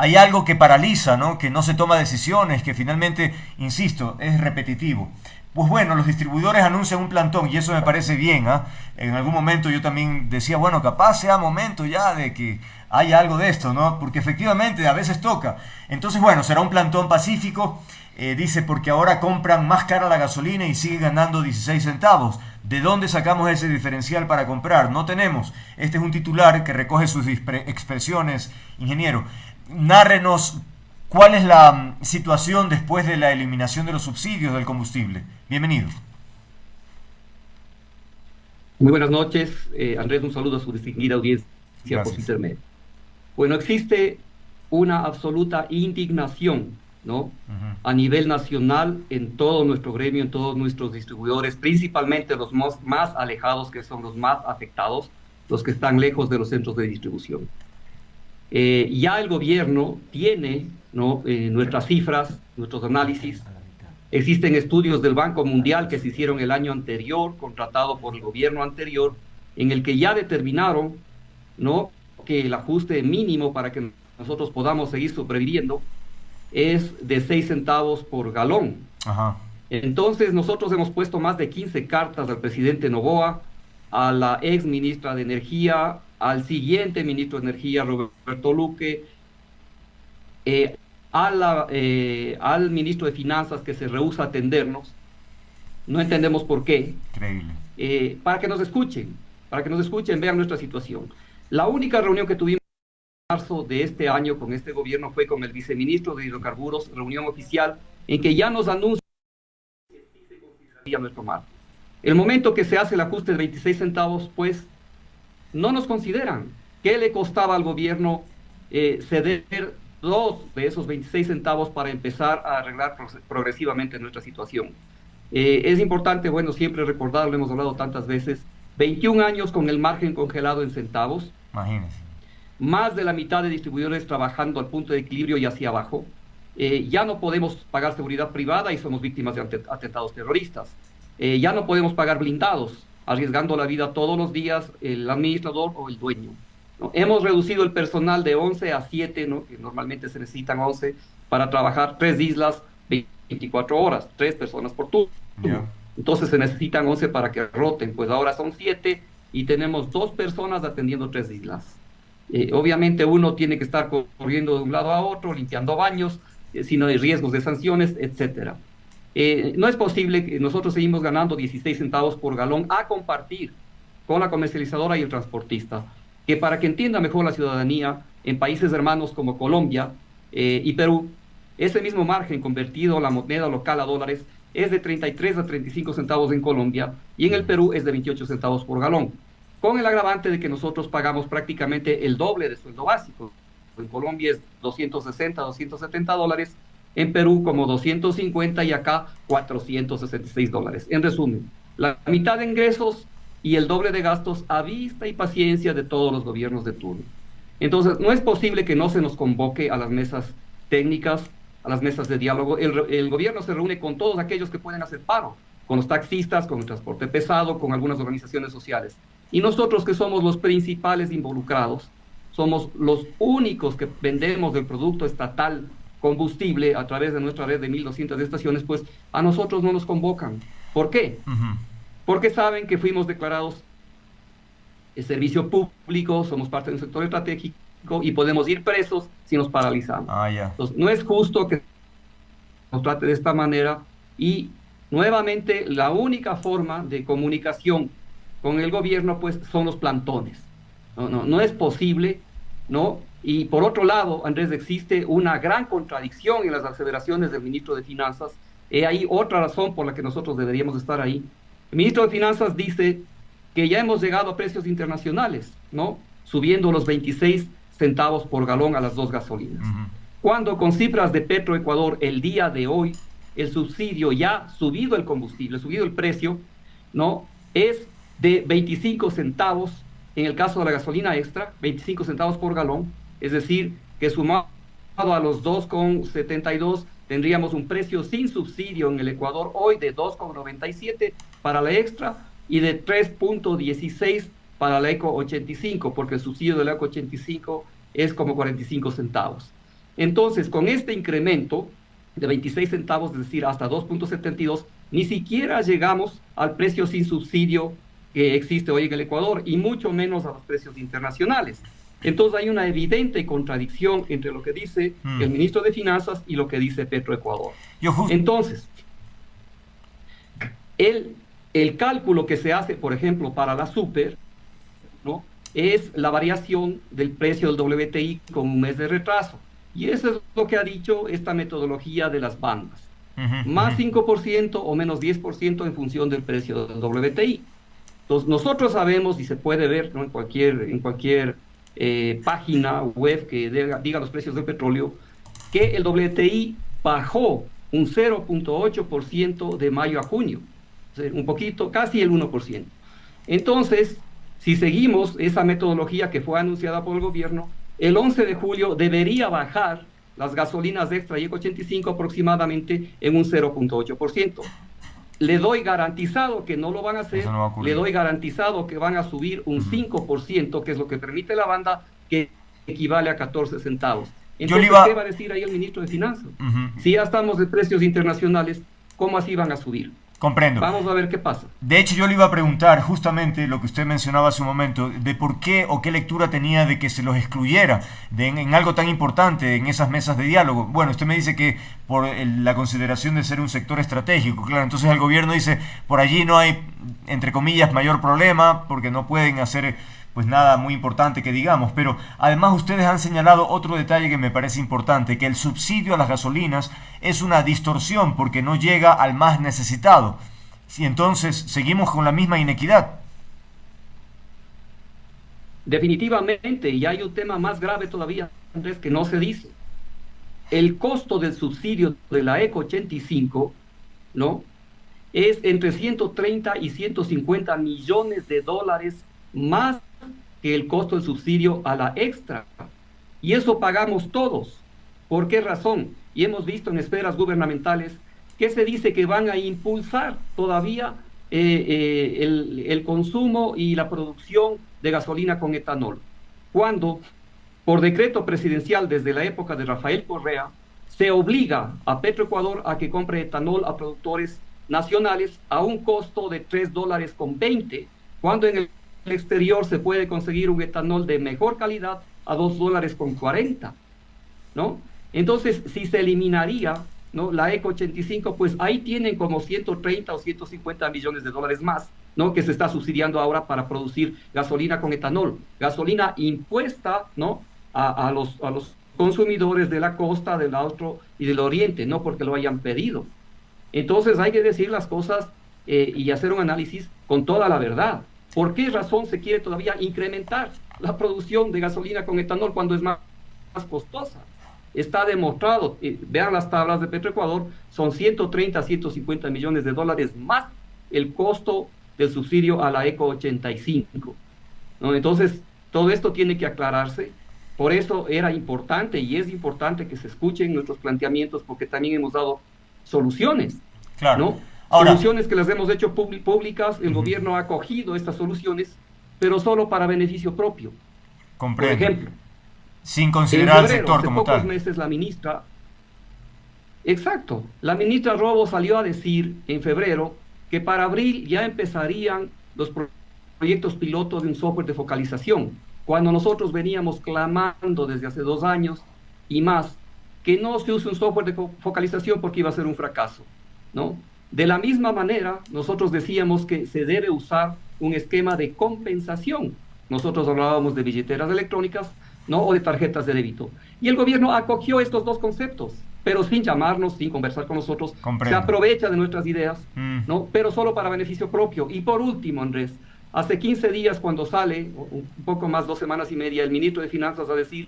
hay algo que paraliza, ¿no? Que no se toma decisiones, que finalmente, insisto, es repetitivo. Pues bueno, los distribuidores anuncian un plantón y eso me parece bien, ¿ah? En algún momento yo también decía, bueno, capaz sea momento ya de que haya algo de esto, ¿no? Porque efectivamente a veces toca. Entonces, bueno, será un plantón pacífico, dice, porque ahora compran más cara la gasolina y siguen ganando 16 centavos. ¿De dónde sacamos ese diferencial para comprar? No tenemos. Este es un titular que recoge sus expresiones, ingeniero. Nárrenos, ¿cuál es la situación después de la eliminación de los subsidios del combustible? Bienvenido. Muy buenas noches, Andrés, un saludo a su distinguida audiencia. Gracias. Por intermedio. Bueno, existe una absoluta indignación, ¿no? A nivel nacional, en todo nuestro gremio, en todos nuestros distribuidores, principalmente los más alejados, que son los más afectados, los que están lejos de los centros de distribución. Ya el gobierno tiene, ¿no? Nuestras cifras, nuestros análisis. Existen estudios del Banco Mundial que se hicieron el año anterior, contratado por el gobierno anterior, en el que ya determinaron, ¿no?, que el ajuste mínimo para que nosotros podamos seguir sobreviviendo es de 6 centavos por galón. Ajá. Entonces nosotros hemos puesto más de 15 cartas al presidente Noboa, a la ex ministra de Energía, al siguiente ministro de Energía, Roberto Luque, al ministro de Finanzas, que se rehúsa a atendernos. No entendemos por qué. Increíble. Para que nos escuchen, vean nuestra situación. La única reunión que tuvimos en marzo de este año con este gobierno fue con el viceministro de Hidrocarburos, reunión oficial, en que ya nos anuncia que sí se consideraría nuestro mar. El momento que se hace el ajuste de 26 centavos, pues, no nos consideran. ¿Qué le costaba al gobierno ceder 2 de esos 26 centavos para empezar a arreglar progresivamente nuestra situación? Es importante, bueno, siempre recordarlo, hemos hablado tantas veces, 21 años con el margen congelado en centavos. Imagínense. Más de la mitad de distribuidores trabajando al punto de equilibrio y hacia abajo. Ya no podemos pagar seguridad privada y somos víctimas de atentados terroristas. Ya no podemos pagar blindados, arriesgando la vida todos los días el administrador o el dueño, ¿no? Hemos reducido el personal de 11 a 7, ¿no?, que normalmente se necesitan 11, para trabajar 3 islas 24 horas, 3 personas por turno. Yeah. Entonces se necesitan 11 para que roten, pues ahora son 7 y tenemos 2 personas atendiendo 3 islas. Obviamente uno tiene que estar corriendo de un lado a otro, limpiando baños, si no hay riesgos de sanciones, etcétera. No es posible que nosotros seguimos ganando 16 centavos por galón a compartir con la comercializadora y el transportista, que para que entienda mejor la ciudadanía, en países hermanos como Colombia y Perú, ese mismo margen convertido a la moneda local a dólares es de 33 a 35 centavos en Colombia y en el Perú es de 28 centavos por galón, con el agravante de que nosotros pagamos prácticamente el doble de sueldo básico. En Colombia es 260, 270 dólares, en Perú como 250 y acá 466 dólares. En resumen, la mitad de ingresos y el doble de gastos a vista y paciencia de todos los gobiernos de turno. Entonces, no es posible que no se nos convoque a las mesas técnicas, a las mesas de diálogo. El gobierno se reúne con todos aquellos que pueden hacer paro, con los taxistas, con el transporte pesado, con algunas organizaciones sociales. Y nosotros, que somos los principales involucrados, somos los únicos que vendemos el producto estatal combustible a través de nuestra red de 1.200 estaciones, pues a nosotros no nos convocan. ¿Por qué? Porque saben que fuimos declarados servicio público, somos parte de un sector estratégico y podemos ir presos si nos paralizamos. Entonces, no es justo que nos trate de esta manera y nuevamente la única forma de comunicación con el gobierno pues son los plantones. No es posible, ¿no? Y por otro lado, Andrés, existe una gran contradicción en las aseveraciones del ministro de Finanzas. Hay otra razón por la que nosotros deberíamos estar ahí. El ministro de Finanzas dice que ya hemos llegado a precios internacionales, ¿no?, subiendo los 26 centavos por galón a las 2 gasolinas. cuando con cifras de Petroecuador el día de hoy, el subsidio ya subido el combustible, subido el precio, ¿no? Es de 25 centavos, en el caso de la gasolina extra, 25 centavos por galón, es decir, que sumado a los 2,72 tendríamos un precio sin subsidio en el Ecuador hoy de 2,97 para la extra y de 3,16 para la Eco 85, porque el subsidio de la Eco 85 es como 45 centavos. Entonces, con este incremento de 26 centavos, es decir, hasta 2,72, ni siquiera llegamos al precio sin subsidio que existe hoy en el Ecuador, y mucho menos a los precios internacionales. Entonces hay una evidente contradicción entre lo que dice el ministro de Finanzas y lo que dice Petroecuador. Entonces, el cálculo que se hace, por ejemplo, para la super, ¿no?, es la variación del precio del WTI con un mes de retraso. Y eso es lo que ha dicho esta metodología de las bandas. Más 5% o menos 10% en función del precio del WTI. Entonces, nosotros sabemos, y se puede ver, ¿no?, en cualquier página web que diga los precios del petróleo, que el WTI bajó un 0,8% de mayo a junio. O sea, un poquito, casi el 1%. Entonces, si seguimos esa metodología que fue anunciada por el gobierno, el 11 de julio debería bajar las gasolinas extra y Eco 85 aproximadamente en un 0,8%. Le doy garantizado que no lo van a hacer, le doy garantizado que van a subir un 5%, que es lo que permite la banda, que equivale a 14 centavos. Entonces, ¿qué va a decir ahí el ministro de Finanzas? Si ya estamos de precios internacionales, ¿cómo así van a subir? Comprendo. Vamos a ver qué pasa. De hecho, yo le iba a preguntar justamente lo que usted mencionaba hace un momento, de por qué o qué lectura tenía de que se los excluyera en algo tan importante en esas mesas de diálogo. Bueno, usted me dice que por la consideración de ser un sector estratégico, claro, entonces el gobierno dice, por allí no hay, entre comillas, mayor problema, porque no pueden hacer pues nada muy importante que digamos, pero además ustedes han señalado otro detalle que me parece importante, que el subsidio a las gasolinas es una distorsión porque no llega al más necesitado. Y entonces seguimos con la misma inequidad. Definitivamente, y hay un tema más grave todavía, Andrés, que no se dice. El costo del subsidio de la Eco 85, ¿no?, es entre 130 y 150 millones de dólares más que el costo del subsidio a la extra. Y eso pagamos todos. ¿Por qué razón? Y hemos visto en esferas gubernamentales que se dice que van a impulsar todavía el consumo y la producción de gasolina con etanol, cuando por decreto presidencial desde la época de Rafael Correa se obliga a Petroecuador a que compre etanol a productores nacionales a un costo de $3.20, cuando en el exterior se puede conseguir un etanol de mejor calidad a $2.40, ¿no? Entonces, si se eliminaría, ¿no?, la Eco 85, pues ahí tienen como 130 o 150 millones de dólares más, ¿no?, que se está subsidiando ahora para producir gasolina con etanol, gasolina impuesta, ¿no?, a los consumidores de la costa, del Austro y del Oriente, no porque lo hayan pedido. Entonces hay que decir las cosas y hacer un análisis con toda la verdad. ¿Por qué razón se quiere todavía incrementar la producción de gasolina con etanol cuando es más costosa? Está demostrado, vean las tablas de Petroecuador, son 130 a 150 millones de dólares más el costo del subsidio a la Eco 85, ¿no? Entonces, todo esto tiene que aclararse. Por eso era importante y es importante que se escuchen nuestros planteamientos, porque también hemos dado soluciones, claro, ¿no? Ahora, soluciones que las hemos hecho públicas. El gobierno ha acogido estas soluciones, pero solo para beneficio propio. Comprendo. Por ejemplo, sin considerar al sector como tal. Hace pocos meses la ministra Robo salió a decir en febrero que para abril ya empezarían los proyectos pilotos de un software de focalización, cuando nosotros veníamos clamando desde hace 2 años y más que no se use un software de focalización porque iba a ser un fracaso, ¿no? De la misma manera, nosotros decíamos que se debe usar un esquema de compensación. Nosotros hablábamos de billeteras electrónicas, ¿no?, o de tarjetas de débito. Y el gobierno acogió estos dos conceptos, pero sin llamarnos, sin conversar con nosotros. Comprendo. Se aprovecha de nuestras ideas, ¿no?, pero solo para beneficio propio. Y por último, Andrés, hace 15 días cuando sale, un poco más, 2 semanas y media, el ministro de Finanzas a decir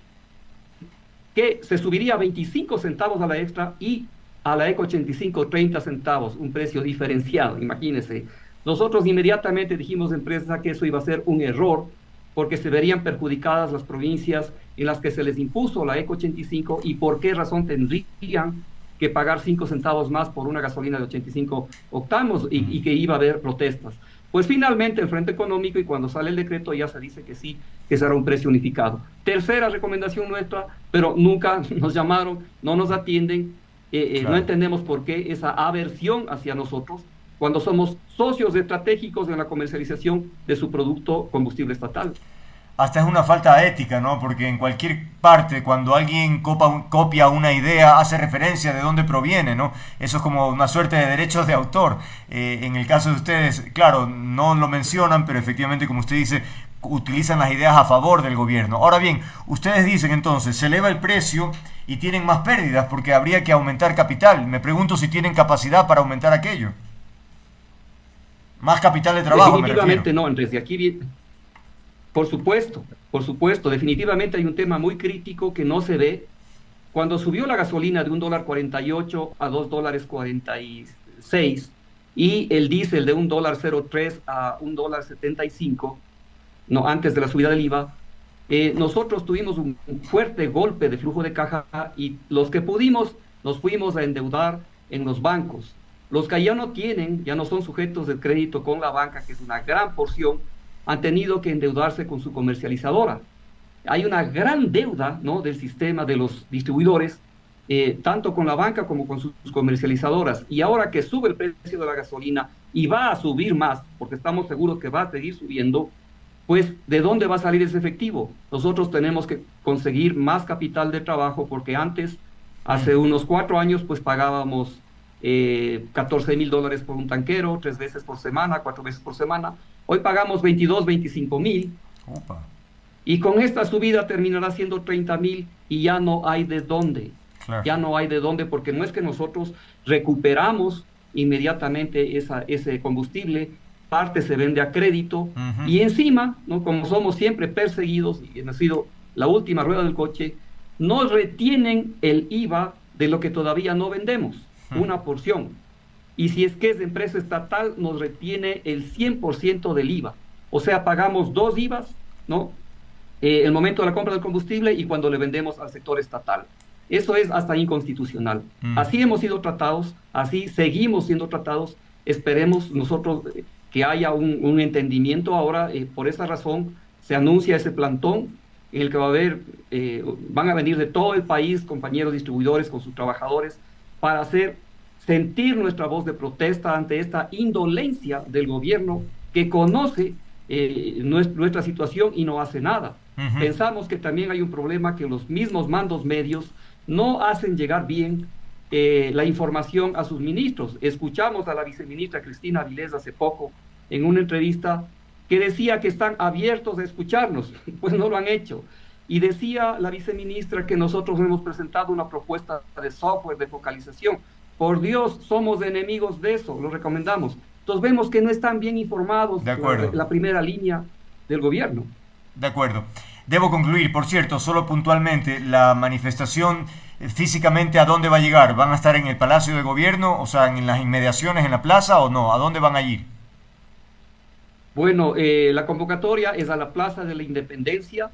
que se subiría 25 centavos a la extra y a la Eco 85 30 centavos, un precio diferenciado, imagínense. Nosotros inmediatamente dijimos a empresa que eso iba a ser un error, porque se verían perjudicadas las provincias en las que se les impuso la Eco 85 y por qué razón tendrían que pagar 5 centavos más por una gasolina de 85 octanos y que iba a haber protestas. Pues finalmente el Frente Económico, y cuando sale el decreto ya se dice que sí, que será un precio unificado. Tercera recomendación nuestra, pero nunca nos llamaron, no nos atienden, claro. No entendemos por qué esa aversión hacia nosotros cuando somos socios estratégicos en la comercialización de su producto combustible estatal. Hasta es una falta ética, ¿no? Porque en cualquier parte, cuando alguien copia una idea, hace referencia de dónde proviene, ¿no? Eso es como una suerte de derechos de autor. En el caso de ustedes, claro, no lo mencionan, pero efectivamente, como usted dice, utilizan las ideas a favor del gobierno. Ahora bien, ustedes dicen entonces, se eleva el precio y tienen más pérdidas porque habría que aumentar capital. Me pregunto si tienen capacidad para aumentar aquello. Más capital de trabajo, definitivamente no, Andrés, de aquí viene... Por supuesto, definitivamente hay un tema muy crítico que no se ve. Cuando subió la gasolina de $1.48 a $2.46 y el diésel de $1.03 a $1.75, no, antes de la subida del IVA, nosotros tuvimos un fuerte golpe de flujo de caja y los que pudimos nos fuimos a endeudar en los bancos. Los que ya no tienen, ya no son sujetos de crédito con la banca, que es una gran porción, han tenido que endeudarse con su comercializadora. Hay una gran deuda, ¿no?, del sistema de los distribuidores, tanto con la banca como con sus comercializadoras. Y ahora que sube el precio de la gasolina y va a subir más, porque estamos seguros que va a seguir subiendo, pues ¿de dónde va a salir ese efectivo? Nosotros tenemos que conseguir más capital de trabajo, porque antes, hace unos 4 años, pues pagábamos $14,000 por un tanquero, 3 veces por semana, 4 veces por semana. Hoy pagamos 22, 25,000. Y con esta subida terminará siendo 30,000 y ya no hay de dónde. Claro. Ya no hay de dónde, porque no es que nosotros recuperamos inmediatamente ese combustible, parte se vende a crédito, y encima, ¿no?, como somos siempre perseguidos, y ha sido la última rueda del coche, nos retienen el IVA de lo que todavía no vendemos, una porción. Y si es que es de empresa estatal, nos retiene el 100% del IVA. O sea, pagamos 2 IVAs, ¿no?, el momento de la compra del combustible y cuando le vendemos al sector estatal. Eso es hasta inconstitucional. Así hemos sido tratados, así seguimos siendo tratados. Esperemos nosotros que haya un entendimiento ahora. Por esa razón se anuncia ese plantón en el que va a haber, van a venir de todo el país compañeros distribuidores con sus trabajadores para hacer sentir nuestra voz de protesta ante esta indolencia del gobierno que conoce nuestra situación y no hace nada. Pensamos que también hay un problema, que los mismos mandos medios no hacen llegar bien la información a sus ministros. Escuchamos a la viceministra Cristina Avilés hace poco en una entrevista que decía que están abiertos a escucharnos, pues no lo han hecho. Y decía la viceministra que nosotros hemos presentado una propuesta de software de focalización. Por Dios, somos enemigos de eso, lo recomendamos. Entonces vemos que no están bien informados por la primera línea del gobierno. De acuerdo. Debo concluir, por cierto, solo puntualmente, la manifestación físicamente, ¿a dónde va a llegar? ¿Van a estar en el Palacio de Gobierno, o sea, en las inmediaciones, en la plaza, o no? ¿A dónde van a ir? Bueno, la convocatoria es a la Plaza de la Independencia,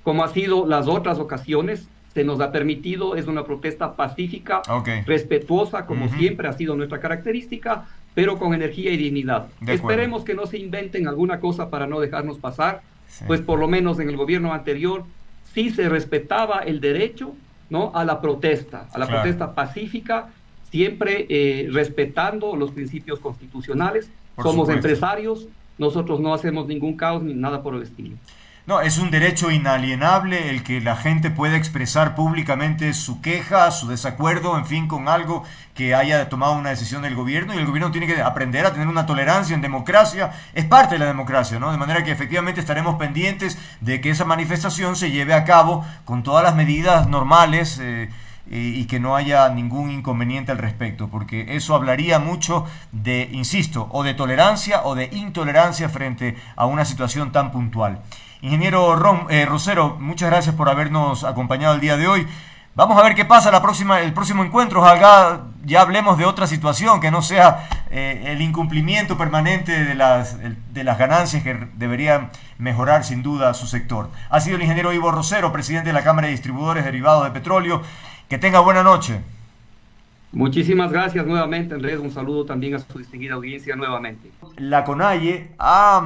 como ha sido las otras ocasiones. Se nos ha permitido, es una protesta pacífica, respetuosa, como siempre ha sido nuestra característica, pero con energía y dignidad. Esperemos que no se inventen alguna cosa para no dejarnos pasar, pues por lo menos en el gobierno anterior sí se respetaba el derecho, ¿no?, a la protesta, protesta pacífica, siempre respetando los principios constitucionales. Somos empresarios, nosotros no hacemos ningún caos ni nada por el estilo. No, es un derecho inalienable el que la gente pueda expresar públicamente su queja, su desacuerdo, en fin, con algo que haya tomado una decisión del gobierno, y el gobierno tiene que aprender a tener una tolerancia en democracia. Es parte de la democracia, ¿no? De manera que efectivamente estaremos pendientes de que esa manifestación se lleve a cabo con todas las medidas normales y que no haya ningún inconveniente al respecto, porque eso hablaría mucho de, insisto, o de tolerancia o de intolerancia frente a una situación tan puntual. Ingeniero Rosero, muchas gracias por habernos acompañado el día de hoy. Vamos a ver qué pasa el próximo encuentro. Ojalá ya hablemos de otra situación, que no sea el incumplimiento permanente de las ganancias que deberían mejorar sin duda su sector. Ha sido el ingeniero Ivo Rosero, presidente de la Cámara de Distribuidores Derivados de Petróleo. Que tenga buena noche. Muchísimas gracias nuevamente, Andrés. Un saludo también a su distinguida audiencia nuevamente. La CONAIE ha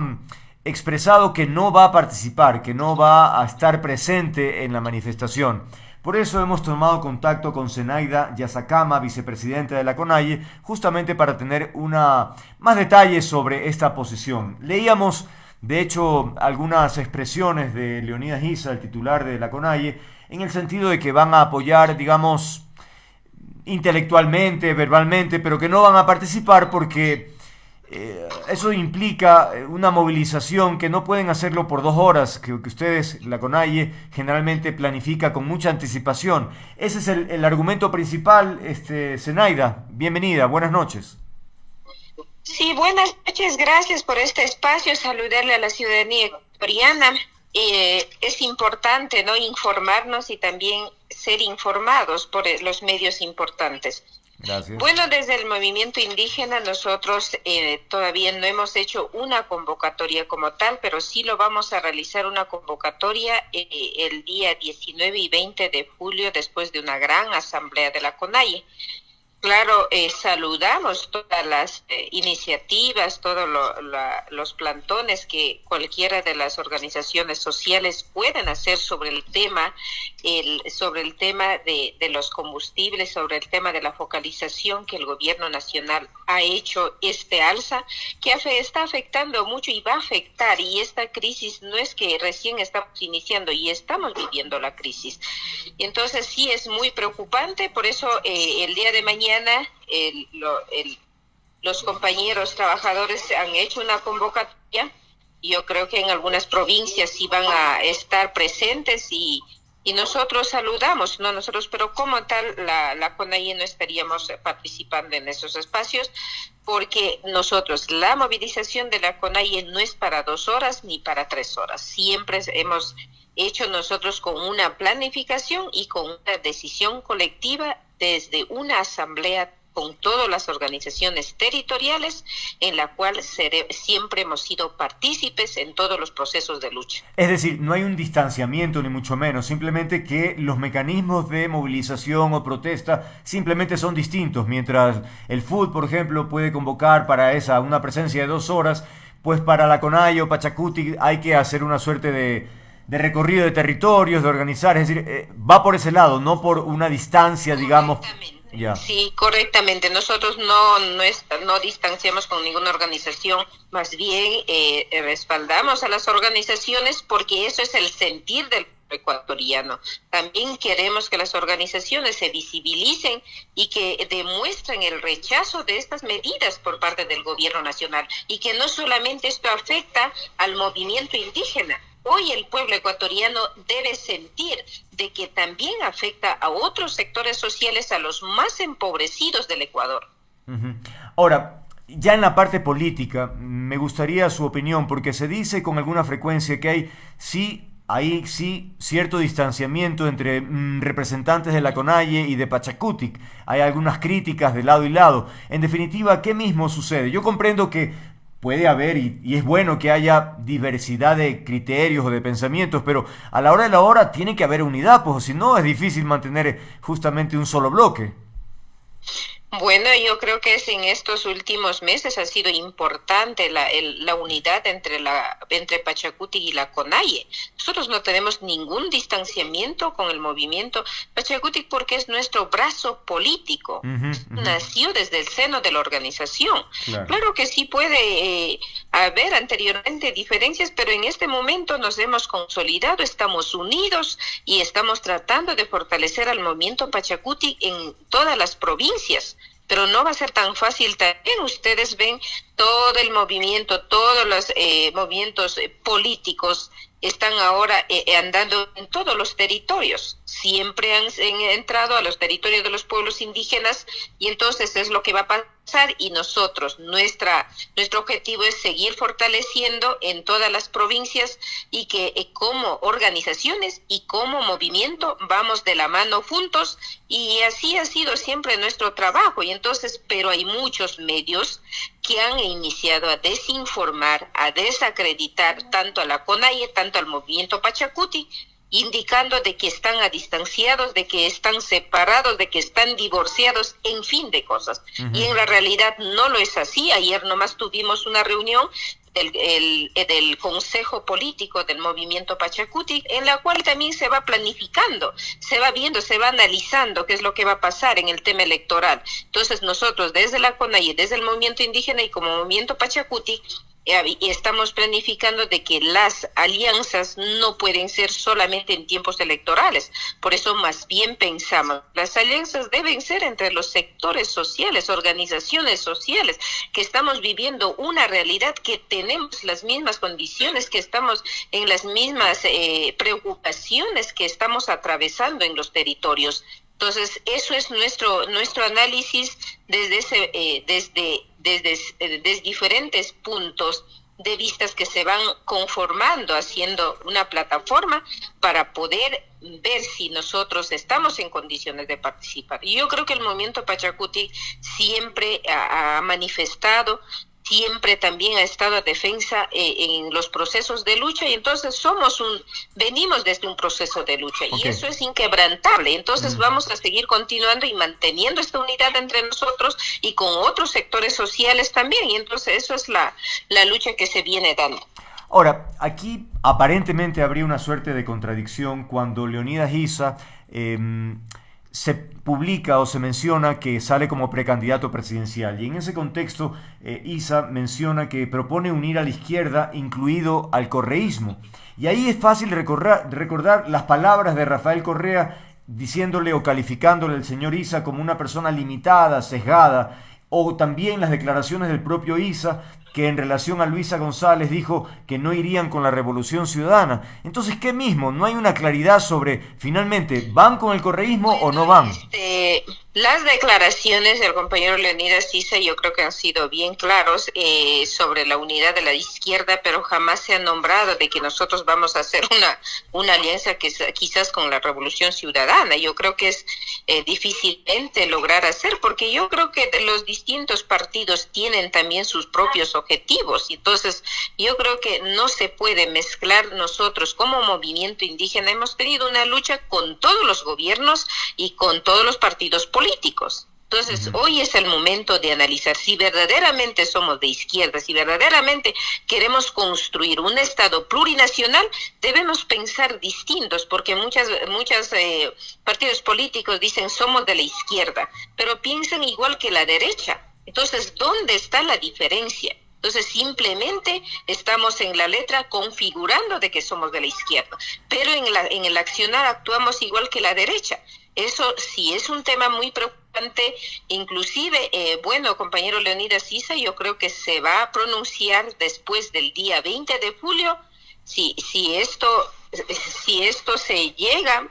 expresado que no va a participar, que no va a estar presente en la manifestación. Por eso hemos tomado contacto con Zenaida Yazakama, vicepresidenta de la CONAIE, justamente para tener más detalles sobre esta posición. Leíamos, de hecho, algunas expresiones de Leonidas Issa, el titular de la CONAIE, en el sentido de que van a apoyar, digamos, intelectualmente, verbalmente, pero que no van a participar porque eso implica una movilización que no pueden hacerlo por 2 horas, que ustedes, la CONAIE, generalmente planifica con mucha anticipación. Ese es el argumento principal. Zenaida, bienvenida, buenas noches. Sí, buenas noches, gracias por este espacio, saludarle a la ciudadanía ecuatoriana. Es importante, ¿no?, informarnos y también ser informados por los medios importantes. Gracias. Bueno, desde el movimiento indígena nosotros todavía no hemos hecho una convocatoria como tal, pero sí lo vamos a realizar una convocatoria el día 19 y 20 de julio después de una gran asamblea de la CONAIE. Claro, saludamos todas las iniciativas, todos los plantones que cualquiera de las organizaciones sociales pueden hacer sobre el tema, de los combustibles, sobre el tema de la focalización que el gobierno nacional ha hecho alza, que está afectando mucho y va a afectar, y esta crisis no es que recién estamos iniciando, y estamos viviendo la crisis. Y entonces sí es muy preocupante, por eso el día de mañana los compañeros trabajadores han hecho una convocatoria. Yo creo que en algunas provincias sí van a estar presentes y nosotros saludamos, no nosotros, pero como tal la CONAIE no estaríamos participando en esos espacios, porque la movilización de la CONAIE no es para 2 horas ni para 3 horas. Siempre hemos hecho nosotros con una planificación y con una decisión colectiva desde una asamblea con todas las organizaciones territoriales, en la cual siempre hemos sido partícipes en todos los procesos de lucha. Es decir, no hay un distanciamiento ni mucho menos, simplemente que los mecanismos de movilización o protesta simplemente son distintos. Mientras el FUT, por ejemplo, puede convocar para una presencia de 2 horas, pues para la CONAIE o Pachacuti hay que hacer una suerte de recorrido de territorios, de organizar, es decir, va por ese lado, no por una distancia, digamos. Ya. Sí, correctamente. Nosotros no distanciamos con ninguna organización, más bien respaldamos a las organizaciones porque eso es el sentir del ecuatoriano. También queremos que las organizaciones se visibilicen y que demuestren el rechazo de estas medidas por parte del gobierno nacional, y que no solamente esto afecta al movimiento indígena. Hoy el pueblo ecuatoriano debe sentir de que también afecta a otros sectores sociales, a los más empobrecidos del Ecuador. Uh-huh. Ahora, ya en la parte política, me gustaría su opinión, porque se dice con alguna frecuencia que hay cierto distanciamiento entre representantes de la CONAIE y de Pachacutic. Hay algunas críticas de lado y lado. En definitiva, ¿qué mismo sucede? Yo comprendo que puede haber, y es bueno que haya diversidad de criterios o de pensamientos, pero a la hora de la hora tiene que haber unidad, pues si no es difícil mantener justamente un solo bloque. Bueno, yo creo que en estos últimos meses ha sido importante la unidad entre Pachacuti y la CONAIE. Nosotros no tenemos ningún distanciamiento con el movimiento Pachacuti porque es nuestro brazo político. Nació desde el seno de la organización. Claro que sí puede haber anteriormente diferencias, pero en este momento nos hemos consolidado, estamos unidos y estamos tratando de fortalecer al movimiento Pachacuti en todas las provincias. Pero no va a ser tan fácil también. Ustedes ven todo el movimiento, todos los movimientos políticos están ahora andando en todos los territorios. siempre han entrado a los territorios de los pueblos indígenas y entonces es lo que va a pasar y nosotros, nuestro objetivo es seguir fortaleciendo en todas las provincias y que como organizaciones y como movimiento vamos de la mano juntos y así ha sido siempre nuestro trabajo y entonces, pero hay muchos medios que han iniciado a desinformar, a desacreditar tanto a la CONAIE, tanto al movimiento Pachacuti, indicando de que están distanciados, de que están separados, de que están divorciados, en fin de cosas. Y en la realidad no lo es así. Ayer nomás tuvimos una reunión del Consejo Político del Movimiento Pachacuti, en la cual también se va planificando, se va viendo, se va analizando qué es lo que va a pasar en el tema electoral. Entonces nosotros desde la CONAIE, desde el Movimiento Indígena y como Movimiento Pachacuti, y estamos planificando de que las alianzas no pueden ser solamente en tiempos electorales. Por eso más bien pensamos, las alianzas deben ser entre los sectores sociales, organizaciones sociales, que estamos viviendo una realidad, que tenemos las mismas condiciones, que estamos en las mismas preocupaciones que estamos atravesando en los territorios. Entonces, eso es nuestro análisis desde diferentes puntos de vistas que se van conformando, haciendo una plataforma para poder ver si nosotros estamos en condiciones de participar. Y yo creo que el movimiento Pachacuti siempre ha manifestado, siempre también ha estado a defensa en los procesos de lucha y entonces venimos desde un proceso de lucha y eso es inquebrantable. Entonces vamos a seguir continuando y manteniendo esta unidad entre nosotros y con otros sectores sociales también y entonces eso es la lucha que se viene dando. Ahora, aquí aparentemente habría una suerte de contradicción cuando Leonidas Issa se publica o se menciona que sale como precandidato presidencial y en ese contexto Issa menciona que propone unir a la izquierda, incluido al correísmo, y ahí es fácil recordar las palabras de Rafael Correa diciéndole o calificándole al señor Issa como una persona limitada, sesgada, o también las declaraciones del propio Issa, que en relación a Luisa González dijo que no irían con la Revolución Ciudadana. Entonces, ¿qué mismo? No hay una claridad sobre, finalmente, ¿van con el correísmo o no van? Las declaraciones del compañero Leonidas Issa yo creo que han sido bien claros sobre la unidad de la izquierda, pero jamás se ha nombrado de que nosotros vamos a hacer una alianza que quizás con la Revolución Ciudadana. Yo creo que es difícilmente lograr hacer, porque yo creo que los distintos partidos tienen también sus propios objetivos. Entonces, yo creo que no se puede mezclar. Nosotros como movimiento indígena hemos tenido una lucha con todos los gobiernos y con todos los partidos políticos. Entonces, hoy es el momento de analizar si verdaderamente somos de izquierda, si verdaderamente queremos construir un Estado plurinacional, debemos pensar distintos, porque muchos partidos políticos dicen somos de la izquierda, pero piensan igual que la derecha. Entonces, ¿dónde está la diferencia? Entonces, simplemente estamos en la letra configurando de que somos de la izquierda, pero en el accionar actuamos igual que la derecha. Eso sí es un tema muy preocupante, inclusive, compañero Leonidas Issa, yo creo que se va a pronunciar después del día 20 de julio, si esto se llega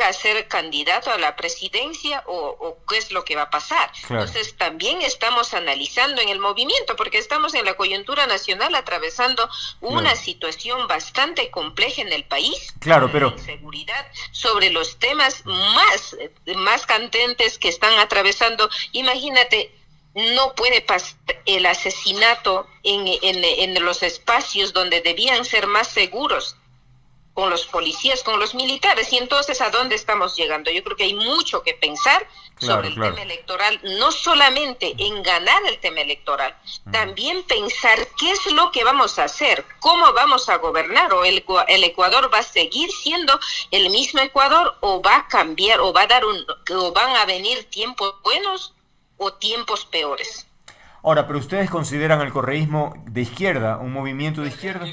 a ser candidato a la presidencia o qué es lo que va a pasar. Claro. Entonces también estamos analizando en el movimiento, porque estamos en la coyuntura nacional atravesando una situación bastante compleja en el país, pero inseguridad, sobre los temas más candentes que están atravesando. Imagínate, no puede pasar el asesinato en los espacios donde debían ser más seguros, con los policías, con los militares, y entonces ¿a dónde estamos llegando? Yo creo que hay mucho que pensar sobre el tema electoral, no solamente en ganar el tema electoral, también pensar qué es lo que vamos a hacer, cómo vamos a gobernar, o el Ecuador va a seguir siendo el mismo Ecuador, o va a cambiar, o van a venir tiempos buenos o tiempos peores. Ahora, ¿pero ustedes consideran el correísmo de izquierda, un movimiento de izquierda?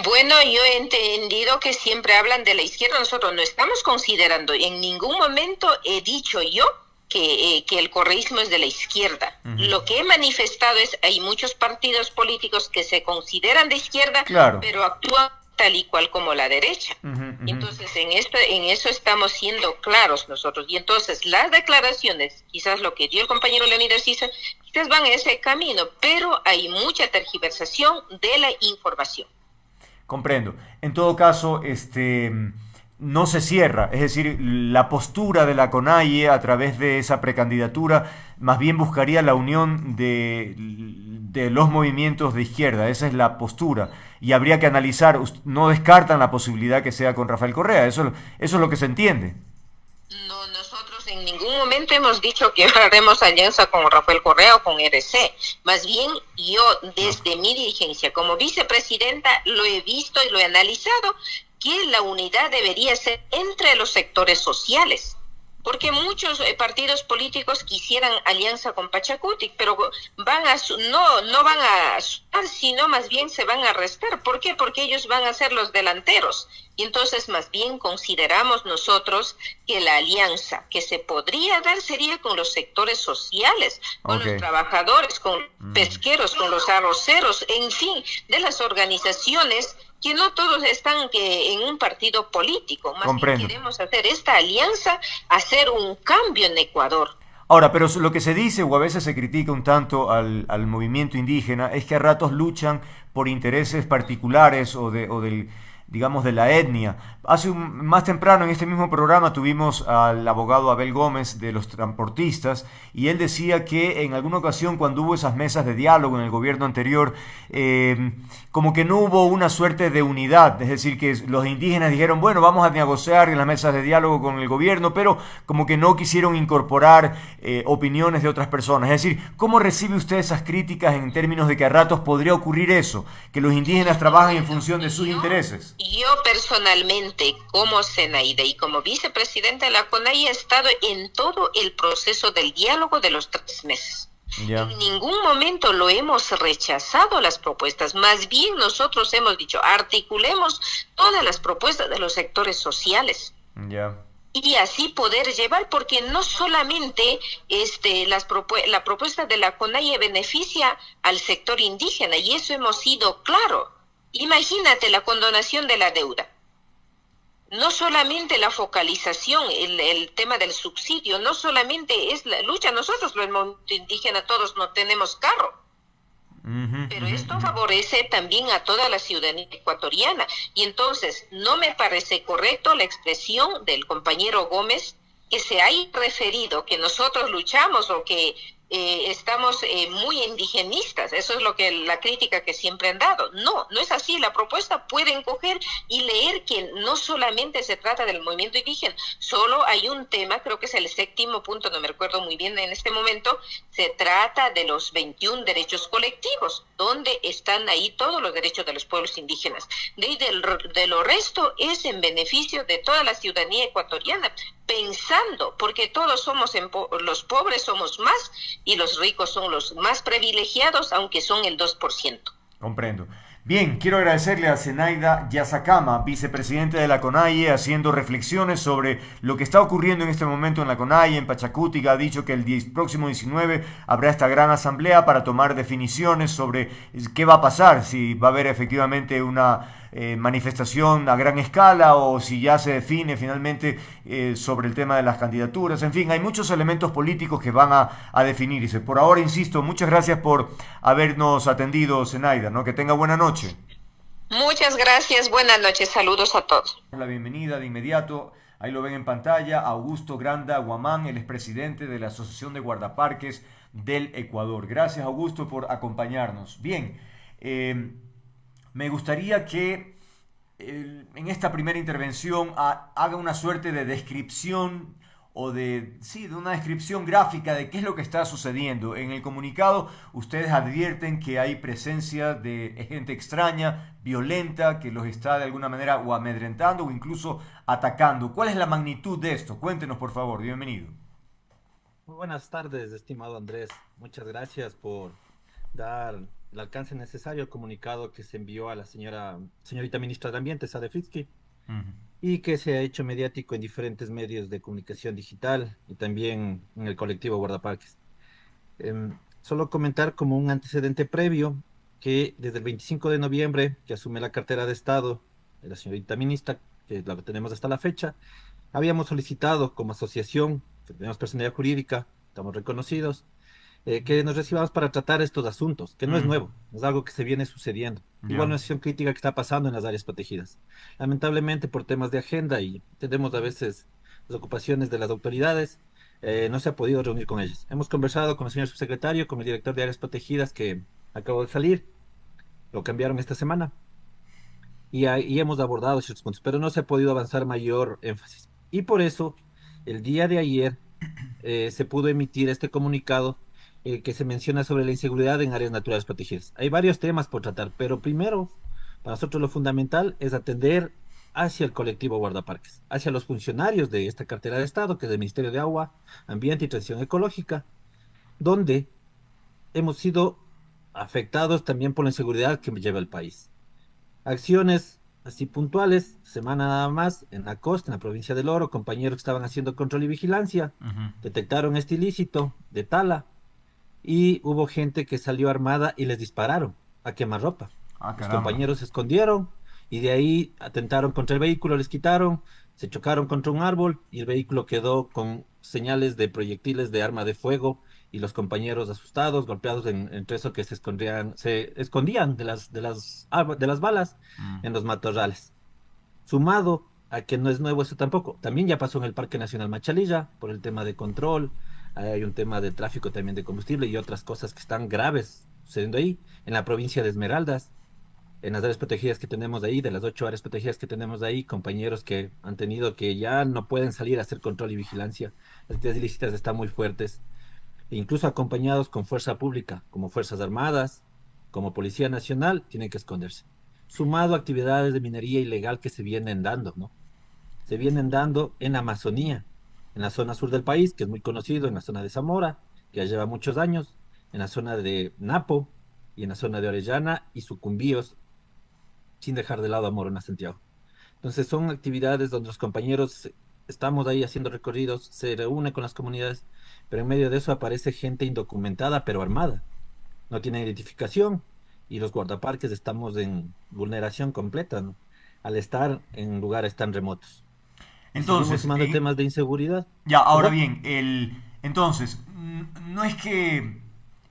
Bueno, yo he entendido que siempre hablan de la izquierda. Nosotros no estamos considerando, en ningún momento he dicho yo que el correísmo es de la izquierda. Lo que he manifestado es, hay muchos partidos políticos que se consideran de izquierda, pero actúan tal y cual como la derecha. Entonces, en eso estamos siendo claros nosotros. Y entonces, las declaraciones, quizás lo que dio el compañero Leonidas Issa, quizás van en ese camino, pero hay mucha tergiversación de la información. Comprendo. En todo caso, no se cierra, es decir, la postura de la CONAIE a través de esa precandidatura más bien buscaría la unión de los movimientos de izquierda, esa es la postura, y habría que analizar, no descartan la posibilidad que sea con Rafael Correa, eso es lo que se entiende. No, nosotros en ningún momento hemos dicho que haremos alianza con Rafael Correa o con RC. Más bien, yo desde mi dirigencia como vicepresidenta lo he visto y lo he analizado, que la unidad debería ser entre los sectores sociales. Porque muchos partidos políticos quisieran alianza con Pachacutic, pero no van a sumar, sino más bien se van a restar. ¿Por qué? Porque ellos van a ser los delanteros. Y entonces más bien consideramos nosotros que la alianza que se podría dar sería con los sectores sociales, con los trabajadores, con los pesqueros, con los arroceros, en fin, de las organizaciones que no todos están en un partido político. Más bien queremos hacer esta alianza, hacer un cambio en Ecuador. Ahora, pero lo que se dice o a veces se critica un tanto al movimiento indígena es que a ratos luchan por intereses particulares o del digamos, de la etnia. Más temprano en este mismo programa tuvimos al abogado Abel Gómez de los transportistas y él decía que en alguna ocasión cuando hubo esas mesas de diálogo en el gobierno anterior, como que no hubo una suerte de unidad, es decir, que los indígenas dijeron, bueno, vamos a negociar en las mesas de diálogo con el gobierno, pero como que no quisieron incorporar opiniones de otras personas. Es decir, ¿cómo recibe usted esas críticas en términos de que a ratos podría ocurrir eso, que los indígenas trabajan en función de sus intereses? Yo personalmente, como Zenaida y como vicepresidenta de la CONAIE, he estado en todo el proceso del diálogo de los 3 meses. En ningún momento lo hemos rechazado las propuestas, más bien nosotros hemos dicho, articulemos todas las propuestas de los sectores sociales. Y así poder llevar, porque no solamente la propuesta de la CONAIE beneficia al sector indígena, y eso hemos sido claro. Imagínate la condonación de la deuda. No solamente la focalización, el tema del subsidio, no solamente es la lucha, nosotros los movimientos indígenas todos no tenemos carro, pero esto favorece también a toda la ciudadanía ecuatoriana. Y entonces no me parece correcto la expresión del compañero Gómez que se haya referido que nosotros luchamos o que estamos muy indigenistas. Eso es la crítica que siempre han dado. No es así. La propuesta pueden coger y leer que no solamente se trata del movimiento indígena, solo hay un tema, creo que es el 7º punto, no me recuerdo muy bien en este momento, se trata de los 21 derechos colectivos, donde están ahí todos los derechos de los pueblos indígenas. De lo resto es en beneficio de toda la ciudadanía ecuatoriana, pensando, porque todos somos, los pobres somos más y los ricos son los más privilegiados, aunque son el 2%. Comprendo. Bien, quiero agradecerle a Zenaida Yazakama, vicepresidente de la CONAIE, haciendo reflexiones sobre lo que está ocurriendo en este momento en la CONAIE, en Pachacutic. Ha dicho que el próximo 19 habrá esta gran asamblea para tomar definiciones sobre qué va a pasar, si va a haber efectivamente una manifestación a gran escala o si ya se define finalmente sobre el tema de las candidaturas. En fin, hay muchos elementos políticos que van a definirse. Por ahora, insisto, muchas gracias por habernos atendido, Zenaida, ¿no? Que tenga buena noche. Muchas gracias, buenas noches, saludos a todos. La bienvenida de inmediato, ahí lo ven en pantalla, Augusto Granda Guamán, el expresidente de la Asociación de Guardaparques del Ecuador. Gracias, Augusto, por acompañarnos. Bien, me gustaría que en esta primera intervención haga una suerte de descripción o de una descripción gráfica de qué es lo que está sucediendo. En el comunicado ustedes advierten que hay presencia de gente extraña, violenta, que los está de alguna manera o amedrentando o incluso atacando. ¿Cuál es la magnitud de esto? Cuéntenos, por favor. Bienvenido. Muy buenas tardes, estimado Andrés. Muchas gracias por dar el alcance necesario al comunicado que se envió a la señorita ministra de Ambiente, Sade Fritzky, y que se ha hecho mediático en diferentes medios de comunicación digital y también en el colectivo Guardaparques. Solo comentar como un antecedente previo que desde el 25 de noviembre, que asume la cartera de Estado, de la señorita ministra, que es la que tenemos hasta la fecha. Habíamos solicitado como asociación, que tenemos personalidad jurídica, estamos reconocidos, que nos recibamos para tratar estos asuntos, que no es nuevo, es algo que se viene sucediendo. Igual una situación crítica que está pasando en las áreas protegidas. Lamentablemente por temas de agenda y tenemos a veces las ocupaciones de las autoridades, no se ha podido reunir con ellos. Hemos conversado con el señor subsecretario, con el director de áreas protegidas que acabó de salir, lo cambiaron esta semana, y hemos abordado ciertos puntos, pero no se ha podido avanzar mayor énfasis. Y por eso, el día de ayer se pudo emitir este comunicado que se menciona sobre la inseguridad en áreas naturales protegidas. Hay varios temas por tratar, pero primero, para nosotros lo fundamental es atender hacia el colectivo guardaparques, hacia los funcionarios de esta cartera de Estado, que es el Ministerio de Agua, Ambiente y Transición Ecológica, donde hemos sido afectados también por la inseguridad que lleva el país. Acciones así puntuales, semana nada más, en la costa, en la provincia del Oro, compañeros que estaban haciendo control y vigilancia, detectaron este ilícito de tala, y hubo gente que salió armada y les dispararon a quemarropa. Los compañeros se escondieron y de ahí atentaron contra el vehículo, les quitaron, se chocaron contra un árbol y el vehículo quedó con señales de proyectiles de arma de fuego y los compañeros asustados, golpeados entre eso que se escondían de las balas en los matorrales. Sumado a que no es nuevo eso tampoco, también ya pasó en el Parque Nacional Machalilla por el tema de control. Hay un tema de tráfico también de combustible y otras cosas que están graves sucediendo ahí. En la provincia de Esmeraldas, en las áreas protegidas que tenemos ahí, de las 8 áreas protegidas que tenemos ahí, compañeros que han tenido que ya no pueden salir a hacer control y vigilancia. Las actividades ilícitas están muy fuertes, e incluso acompañados con fuerza pública, como Fuerzas Armadas, como Policía Nacional, tienen que esconderse. Sumado a actividades de minería ilegal que se vienen dando, ¿no? Se vienen dando en la Amazonía, en la zona sur del país, que es muy conocido, en la zona de Zamora, que ya lleva muchos años, en la zona de Napo y en la zona de Orellana y Sucumbíos, sin dejar de lado a Morona, Santiago. Entonces son actividades donde los compañeros estamos ahí haciendo recorridos, se reúnen con las comunidades, pero en medio de eso aparece gente indocumentada pero armada, no tiene identificación y los guardaparques estamos en vulneración completa, ¿no? Al estar en lugares tan remotos. Entonces, sumando temas de inseguridad. Ya, ahora bien, entonces, no es que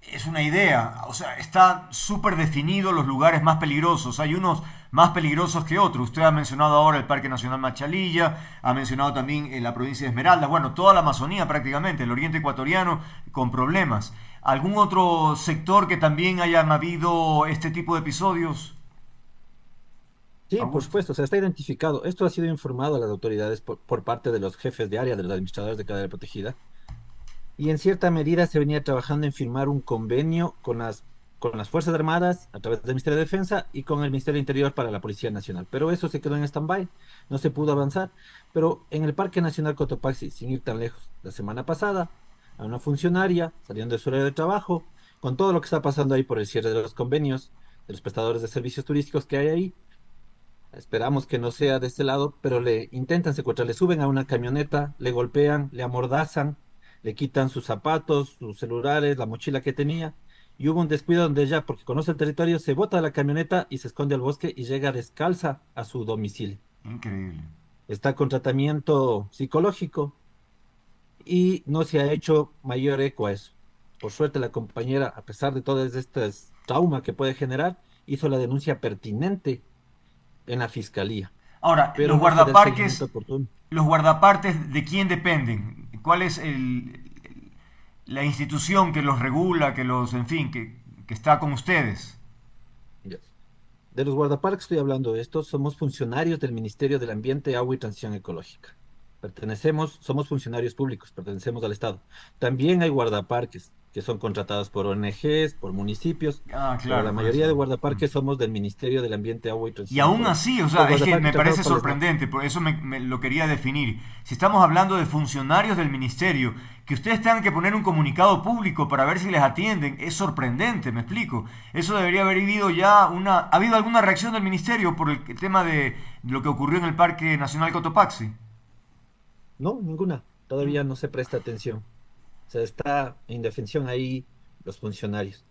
es una idea, o sea, está súper definido los lugares más peligrosos, hay unos más peligrosos que otros. Usted ha mencionado ahora el Parque Nacional Machalilla, ha mencionado también la provincia de Esmeraldas, bueno, toda la Amazonía prácticamente, el oriente ecuatoriano con problemas. ¿Algún otro sector que también hayan habido este tipo de episodios? Sí, por supuesto, o sea, está identificado. Esto ha sido informado a las autoridades por parte de los jefes de área, de los administradores de cadena protegida. Y en cierta medida se venía trabajando en firmar un convenio con las Fuerzas Armadas a través del Ministerio de Defensa y con el Ministerio de Interior para la Policía Nacional. Pero eso se quedó en stand-by, no se pudo avanzar. Pero en el Parque Nacional Cotopaxi, sin ir tan lejos, la semana pasada, a una funcionaria saliendo de su horario de trabajo, con todo lo que está pasando ahí por el cierre de los convenios de los prestadores de servicios turísticos que hay ahí, esperamos que no sea de este lado, pero le intentan secuestrar, le suben a una camioneta, le golpean, le amordazan, le quitan sus zapatos, sus celulares, la mochila que tenía, y hubo un descuido donde ella, porque conoce el territorio, se bota de la camioneta y se esconde al bosque y llega descalza a su domicilio. Increíble. Está con tratamiento psicológico y no se ha hecho mayor eco a eso. Por suerte la compañera, a pesar de todo este trauma que puede generar, hizo la denuncia pertinente en la fiscalía. Ahora, pero los guardaparques, guardaparques, ¿de quién dependen? ¿Cuál es la institución que los regula, que está con ustedes? De los guardaparques estoy hablando de esto, somos funcionarios del Ministerio del Ambiente, Agua y Transición Ecológica. Somos funcionarios públicos, pertenecemos al Estado. También hay guardaparques que son contratados por ONGs, por municipios, pero la mayoría de guardaparques somos del Ministerio del Ambiente, Agua y Transición. Y aún así, o sea, es que me parece sorprendente, por eso me lo quería definir. Si estamos hablando de funcionarios del ministerio, que ustedes tengan que poner un comunicado público para ver si les atienden, es sorprendente, me explico. Eso debería haber habido ya ¿Ha habido alguna reacción del ministerio por el tema de lo que ocurrió en el Parque Nacional Cotopaxi? No, ninguna. Todavía no se presta atención. O sea, está en indefensión ahí los funcionarios.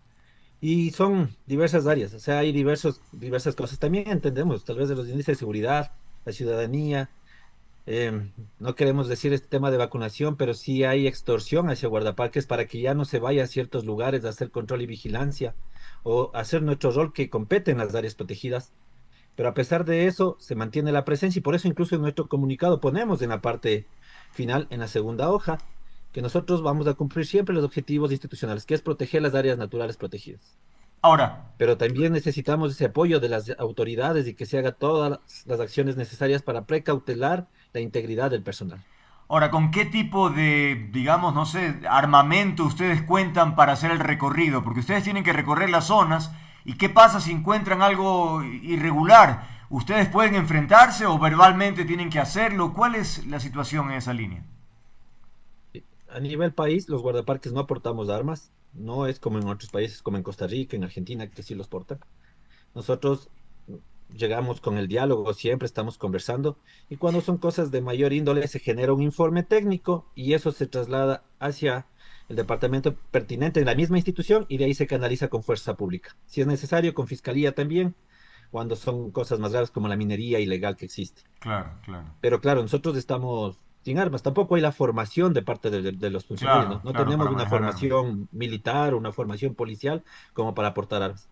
Y son diversas áreas, o sea, hay diversas cosas. También entendemos, tal vez de los índices de seguridad, la ciudadanía. No queremos decir este tema de vacunación, pero sí hay extorsión hacia guardaparques para que ya no se vaya a ciertos lugares a hacer control y vigilancia o hacer nuestro rol que compete en las áreas protegidas. Pero a pesar de eso, se mantiene la presencia y por eso incluso en nuestro comunicado ponemos en la parte final, en la segunda hoja, que nosotros vamos a cumplir siempre los objetivos institucionales, que es proteger las áreas naturales protegidas. Ahora, Pero también necesitamos ese apoyo de las autoridades y que se haga todas las acciones necesarias para precautelar la integridad del personal. ahora, ¿con qué tipo de, digamos, no sé, armamento ustedes cuentan para hacer el recorrido? Porque ustedes tienen que recorrer las zonas y ¿qué pasa si encuentran algo irregular? ¿Ustedes pueden enfrentarse o verbalmente tienen que hacerlo? ¿Cuál es la situación en esa línea? A nivel país, los guardaparques no aportamos armas, no es como en otros países, como en Costa Rica, en Argentina, que sí los portan. Nosotros llegamos con el diálogo, siempre estamos conversando, y cuando son cosas de mayor índole se genera un informe técnico y eso se traslada hacia el departamento pertinente en la misma institución y de ahí se canaliza con fuerza pública. Si es necesario, con fiscalía también, cuando son cosas más graves como la minería ilegal que existe. Claro, claro. Pero claro, nosotros estamos sin armas, tampoco hay la formación de parte de los funcionarios, Claro, ¿no? No claro, tenemos para una manejar armas. formación militar, una formación policial como para aportar armas.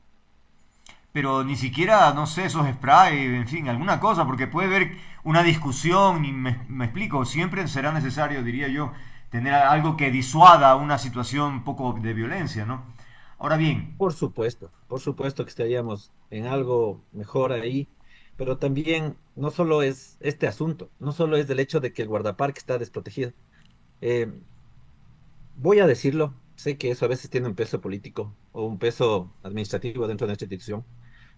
Pero ni siquiera, no sé, esos spray, en fin, alguna cosa, porque puede haber una discusión, y me explico, siempre será necesario, diría yo, tener algo que disuada una situación un poco de violencia, ¿no? Ahora bien, Por supuesto que estaríamos en algo mejor ahí, pero también no solo es este asunto, no solo es el hecho de que el guardaparque está desprotegido. Eh, Voy a decirlo, sé que eso a veces tiene un peso político o un peso administrativo dentro de nuestra institución,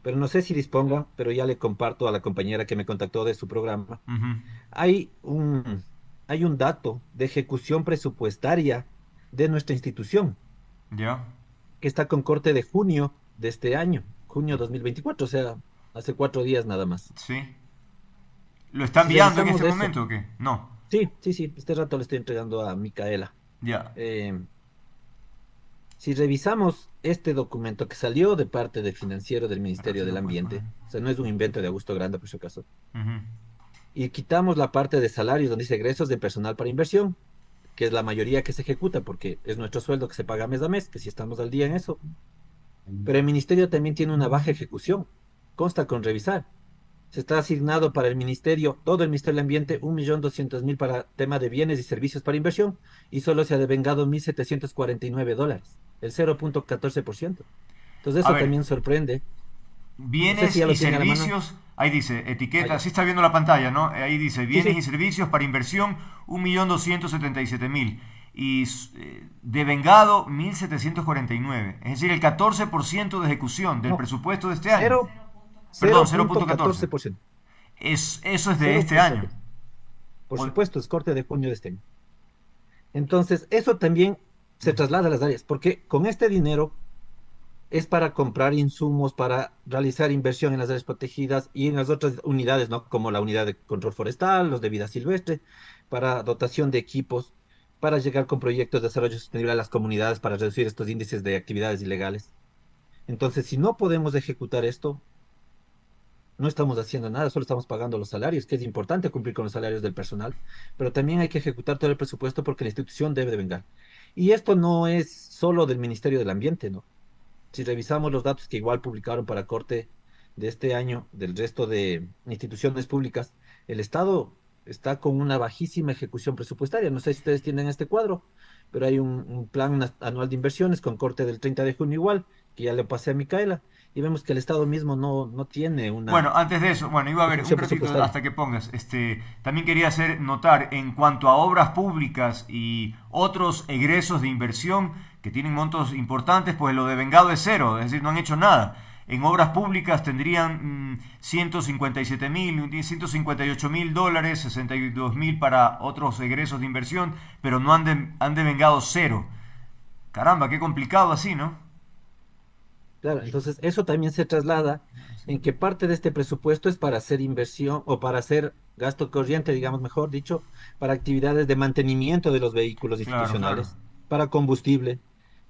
pero no sé si disponga, pero ya le comparto a la compañera que me contactó de su programa. ujú, Hay un, hay un dato de ejecución presupuestaria de nuestra institución ya, que está con corte de junio de este año, junio 2024, o sea, hace 4 días nada más. sí. ¿Lo está Si enviando en revisamos este eso, momento o qué? No, sí, este rato le estoy entregando a Micaela. ya, Eh, si revisamos este documento que salió de parte del financiero del acá Ministerio sí del lo puedes Ambiente, poner. o sea, no es un invento de Augusto Granda, por si acaso, Ujú, y quitamos la parte de salarios donde dice egresos de personal para inversión, que es la mayoría que se ejecuta porque es nuestro sueldo que se paga mes a mes, que si estamos al día en eso. Pero el ministerio también tiene una baja ejecución, consta con revisar. Se está asignado para el ministerio, todo el Ministerio del Ambiente, 1.200.000 para tema de bienes y servicios para inversión y solo se ha devengado $1.749, el 0.14%. Entonces a eso ver, también sorprende. No sé si bienes ya y lo tiene a la mano. servicios, ahí dice, Ah, etiqueta, ya. así está viendo la pantalla, ¿no? Ahí dice, Sí, bienes y sí. servicios para inversión, 1.277.000. Y devengado, 1.749. Es decir, el 14% de ejecución del No, presupuesto de este año. cero, Perdón, cero punto 0.14. catorce por ciento. Eso es de Cero este punto año. catorce. Por O- supuesto, es corte de junio de este año. Entonces, eso también se traslada a las áreas, porque con este dinero es para comprar insumos, para realizar inversión en las áreas protegidas y en las otras unidades, ¿no? Como la unidad de control forestal, los de vida silvestre, para dotación de equipos, para llegar con proyectos de desarrollo sostenible a las comunidades para reducir estos índices de actividades ilegales. Entonces, si no podemos ejecutar esto, no estamos haciendo nada, solo estamos pagando los salarios, que es importante cumplir con los salarios del personal, pero también hay que ejecutar todo el presupuesto porque la institución debe de vengar. Y esto no es solo del Ministerio del Ambiente, ¿no? Si revisamos los datos que igual publicaron para corte de este año del resto de instituciones públicas, el Estado está con una bajísima ejecución presupuestaria. No sé si ustedes tienen este cuadro, pero hay un plan anual de inversiones con corte del 30 de junio igual, que ya le pasé a Micaela, y vemos que el Estado mismo no tiene Bueno, una antes de eso, bueno, iba a ver un ejecución ratito presupuestaria. hasta que pongas. También quería hacer notar en cuanto a obras públicas y otros egresos de inversión que tienen montos importantes, pues lo de vengado es cero, es decir, no han hecho nada. En obras públicas tendrían 157.000, $158.000, 62.000 para otros egresos de inversión, pero no han devengado cero. Caramba, qué complicado así, ¿no? Claro, entonces eso también se traslada en que parte de este presupuesto es para hacer inversión o para hacer gasto corriente, digamos mejor dicho, para actividades de mantenimiento de los vehículos Claro, claro. institucionales, para combustible,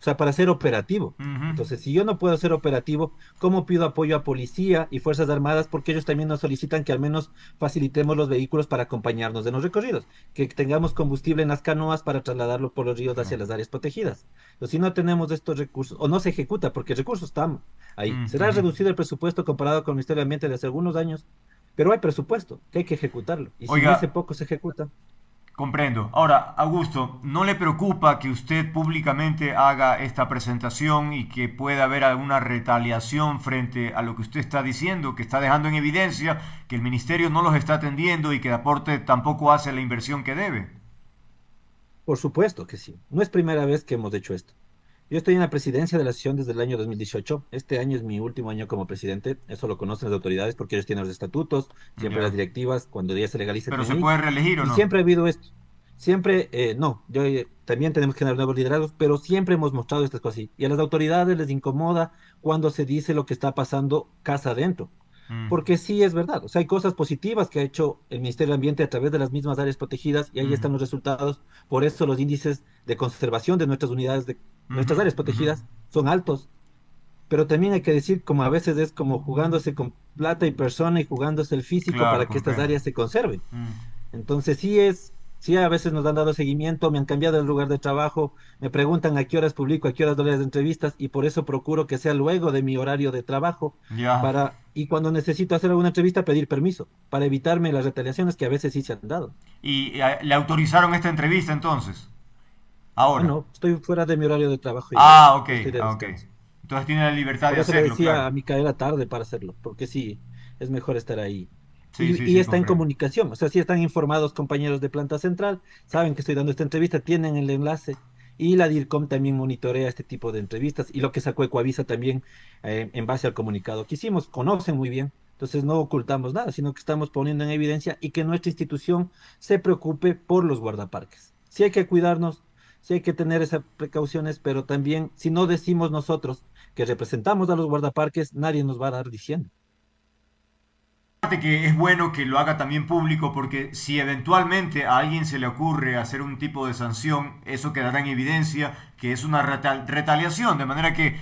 O sea, para ser operativo. Entonces, si yo no puedo ser operativo, ¿cómo pido apoyo a policía y Fuerzas Armadas? Porque ellos también nos solicitan que al menos facilitemos los vehículos para acompañarnos en los recorridos, que tengamos combustible en las canoas para trasladarlo por los ríos hacia las áreas protegidas. Entonces, si no tenemos estos recursos, o no se ejecuta, porque recursos están ahí. Será reducido el presupuesto comparado con el Ministerio de Ambiente de hace algunos años, pero hay presupuesto, que hay que ejecutarlo. Y si ese poco se ejecuta... Comprendo. Ahora, Augusto, ¿no le preocupa que usted públicamente haga esta presentación y que pueda haber alguna retaliación frente a lo que usted está diciendo, que está dejando en evidencia que el ministerio no los está atendiendo y que Deporte tampoco hace la inversión que debe? Por supuesto que sí. No es primera vez que hemos hecho esto. Yo estoy en la presidencia de la asociación desde el año 2018. Este año es mi último año como presidente. Eso lo conocen las autoridades porque ellos tienen los estatutos, siempre las directivas, cuando ya se legalice. ¿Pero se puede reelegir o no? Y siempre ha habido esto. Siempre, no. También tenemos que generar nuevos liderazgos, pero siempre hemos mostrado estas cosas. Y a las autoridades les incomoda cuando se dice lo que está pasando casa adentro. Porque sí es verdad. O sea, hay cosas positivas que ha hecho el Ministerio de Ambiente a través de las mismas áreas protegidas y ahí están los resultados. Por eso los índices de conservación de nuestras unidades, de nuestras áreas protegidas, son altos. Pero también hay que decir, como a veces es como jugándose con plata y persona y jugándose el físico para que estas áreas se conserven. Entonces sí, a veces nos han dado seguimiento, me han cambiado el lugar de trabajo, me preguntan a qué horas publico, a qué horas doy las entrevistas, y por eso procuro que sea luego de mi horario de trabajo, y cuando necesito hacer alguna entrevista pedir permiso, para evitarme las retaliaciones que a veces sí se han dado. ¿Y le autorizaron esta entrevista entonces? Ahora. No, estoy fuera de mi horario de trabajo. Ok. Entonces tiene la libertad de hacerlo. Por eso le decía a Micaela tarde para hacerlo, porque sí, es mejor estar ahí. Y está en comunicación, o sea, sí están informados compañeros de planta central, saben que estoy dando esta entrevista, tienen el enlace, y la DIRCOM también monitorea este tipo de entrevistas, y lo que sacó Ecoavisa también en base al comunicado que hicimos, conocen muy bien, entonces no ocultamos nada, sino que estamos poniendo en evidencia y que nuestra institución se preocupe por los guardaparques. Sí hay que cuidarnos, sí hay que tener esas precauciones, pero también si no decimos nosotros que representamos a los guardaparques, nadie nos va a dar diciendo. Que es bueno que lo haga también público porque si eventualmente a alguien se le ocurre hacer un tipo de sanción, eso quedará en evidencia que es una retaliación, de manera que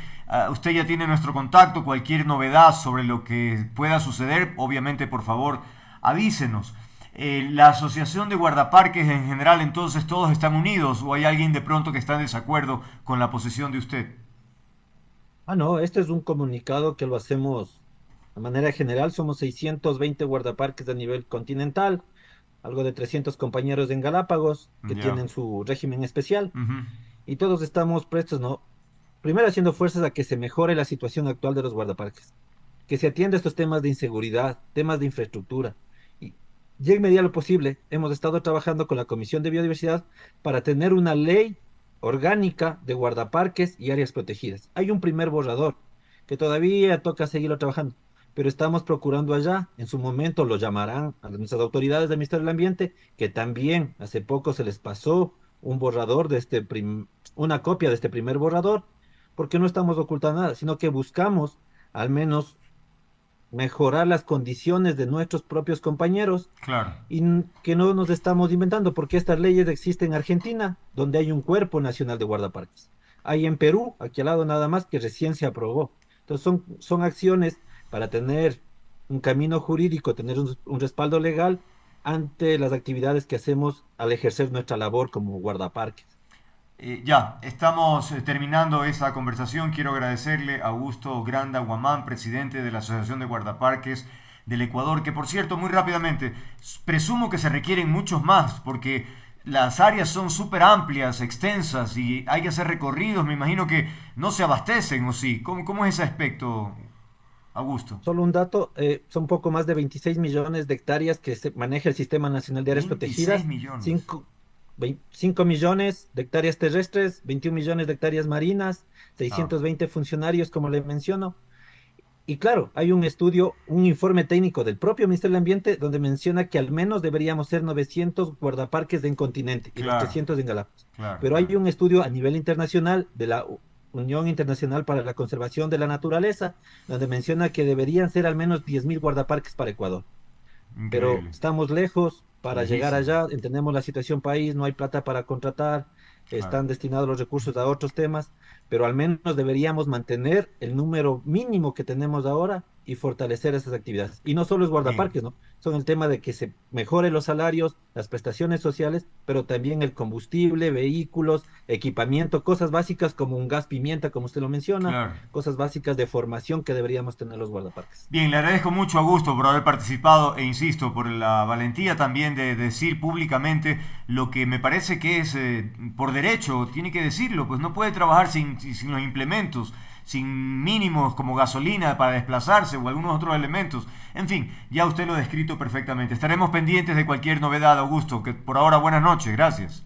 usted ya tiene nuestro contacto, cualquier novedad sobre lo que pueda suceder, obviamente por favor avísenos. La asociación de guardaparques en general, entonces todos están unidos o hay alguien de pronto que está en desacuerdo con la posición de usted. No, este es un comunicado que lo hacemos de manera general. Somos 620 guardaparques a nivel continental, algo de 300 compañeros en Galápagos que tienen su régimen especial, y todos estamos prestos, ¿no? Primero haciendo fuerzas a que se mejore la situación actual de los guardaparques, que se atienda estos temas de inseguridad, temas de infraestructura, y en medida de lo posible hemos estado trabajando con la Comisión de Biodiversidad para tener una ley orgánica de guardaparques y áreas protegidas. Hay un primer borrador que todavía toca seguirlo trabajando, pero estamos procurando allá, en su momento lo llamarán a nuestras autoridades del Ministerio del Ambiente, que también hace poco se les pasó un borrador de una copia de este primer borrador, porque no estamos ocultando nada, sino que buscamos al menos mejorar las condiciones de nuestros propios compañeros, y que no nos estamos inventando, porque estas leyes existen en Argentina, donde hay un cuerpo nacional de guardaparques. Hay en Perú, aquí al lado nada más, que recién se aprobó. Entonces son acciones para tener un camino jurídico, tener un respaldo legal ante las actividades que hacemos al ejercer nuestra labor como guardaparques. Ya, estamos terminando esa conversación. Quiero agradecerle a Augusto Granda Guamán, presidente de la Asociación de Guardaparques del Ecuador, que por cierto, muy rápidamente, presumo que se requieren muchos más, porque las áreas son súper amplias, extensas, y hay que hacer recorridos. Me imagino que no se abastecen, ¿o sí? ¿Cómo es ese aspecto, Augusto? Solo un dato, son poco más de 26 millones de hectáreas que se maneja el Sistema Nacional de Áreas Protegidas. 5 millones de hectáreas terrestres, 21 millones de hectáreas marinas, 620 funcionarios, como le menciono. Y claro, hay un estudio, un informe técnico del propio Ministerio del Ambiente, donde menciona que al menos deberíamos ser 900 guardaparques en continente y los 300 en Galápagos. Pero hay un estudio a nivel internacional de la Unión Internacional para la Conservación de la Naturaleza, donde menciona que deberían ser al menos 10.000 guardaparques para Ecuador. Pero estamos lejos para llegar allá, entendemos la situación país, no hay plata para contratar, están destinados los recursos a otros temas, pero al menos deberíamos mantener el número mínimo que tenemos ahora y fortalecer esas actividades. Y no solo es guardaparques, ¿no? Son el tema de que se mejoren los salarios, las prestaciones sociales, pero también el combustible, vehículos, equipamiento, cosas básicas como un gas pimienta, como usted lo menciona, cosas básicas de formación que deberíamos tener los guardaparques. Bien, le agradezco mucho a Augusto por haber participado e insisto, por la valentía también de decir públicamente lo que me parece que es por derecho, tiene que decirlo, pues no puede trabajar sin los implementos, sin mínimos como gasolina para desplazarse o algunos otros elementos. En fin, ya usted lo ha descrito perfectamente. Estaremos pendientes de cualquier novedad, Augusto, que por ahora buenas noches, gracias.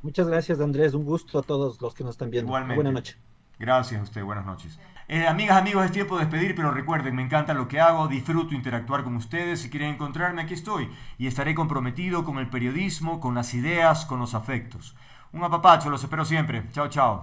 Muchas gracias, Andrés, un gusto a todos los que nos están viendo. Igualmente. Buenas noches. Gracias a usted, buenas noches. Amigas, amigos, es tiempo de despedir, pero recuerden, me encanta lo que hago, disfruto interactuar con ustedes. Si quieren encontrarme, aquí estoy. Y estaré comprometido con el periodismo, con las ideas, con los afectos. Un apapacho, los espero siempre. Chao, chao.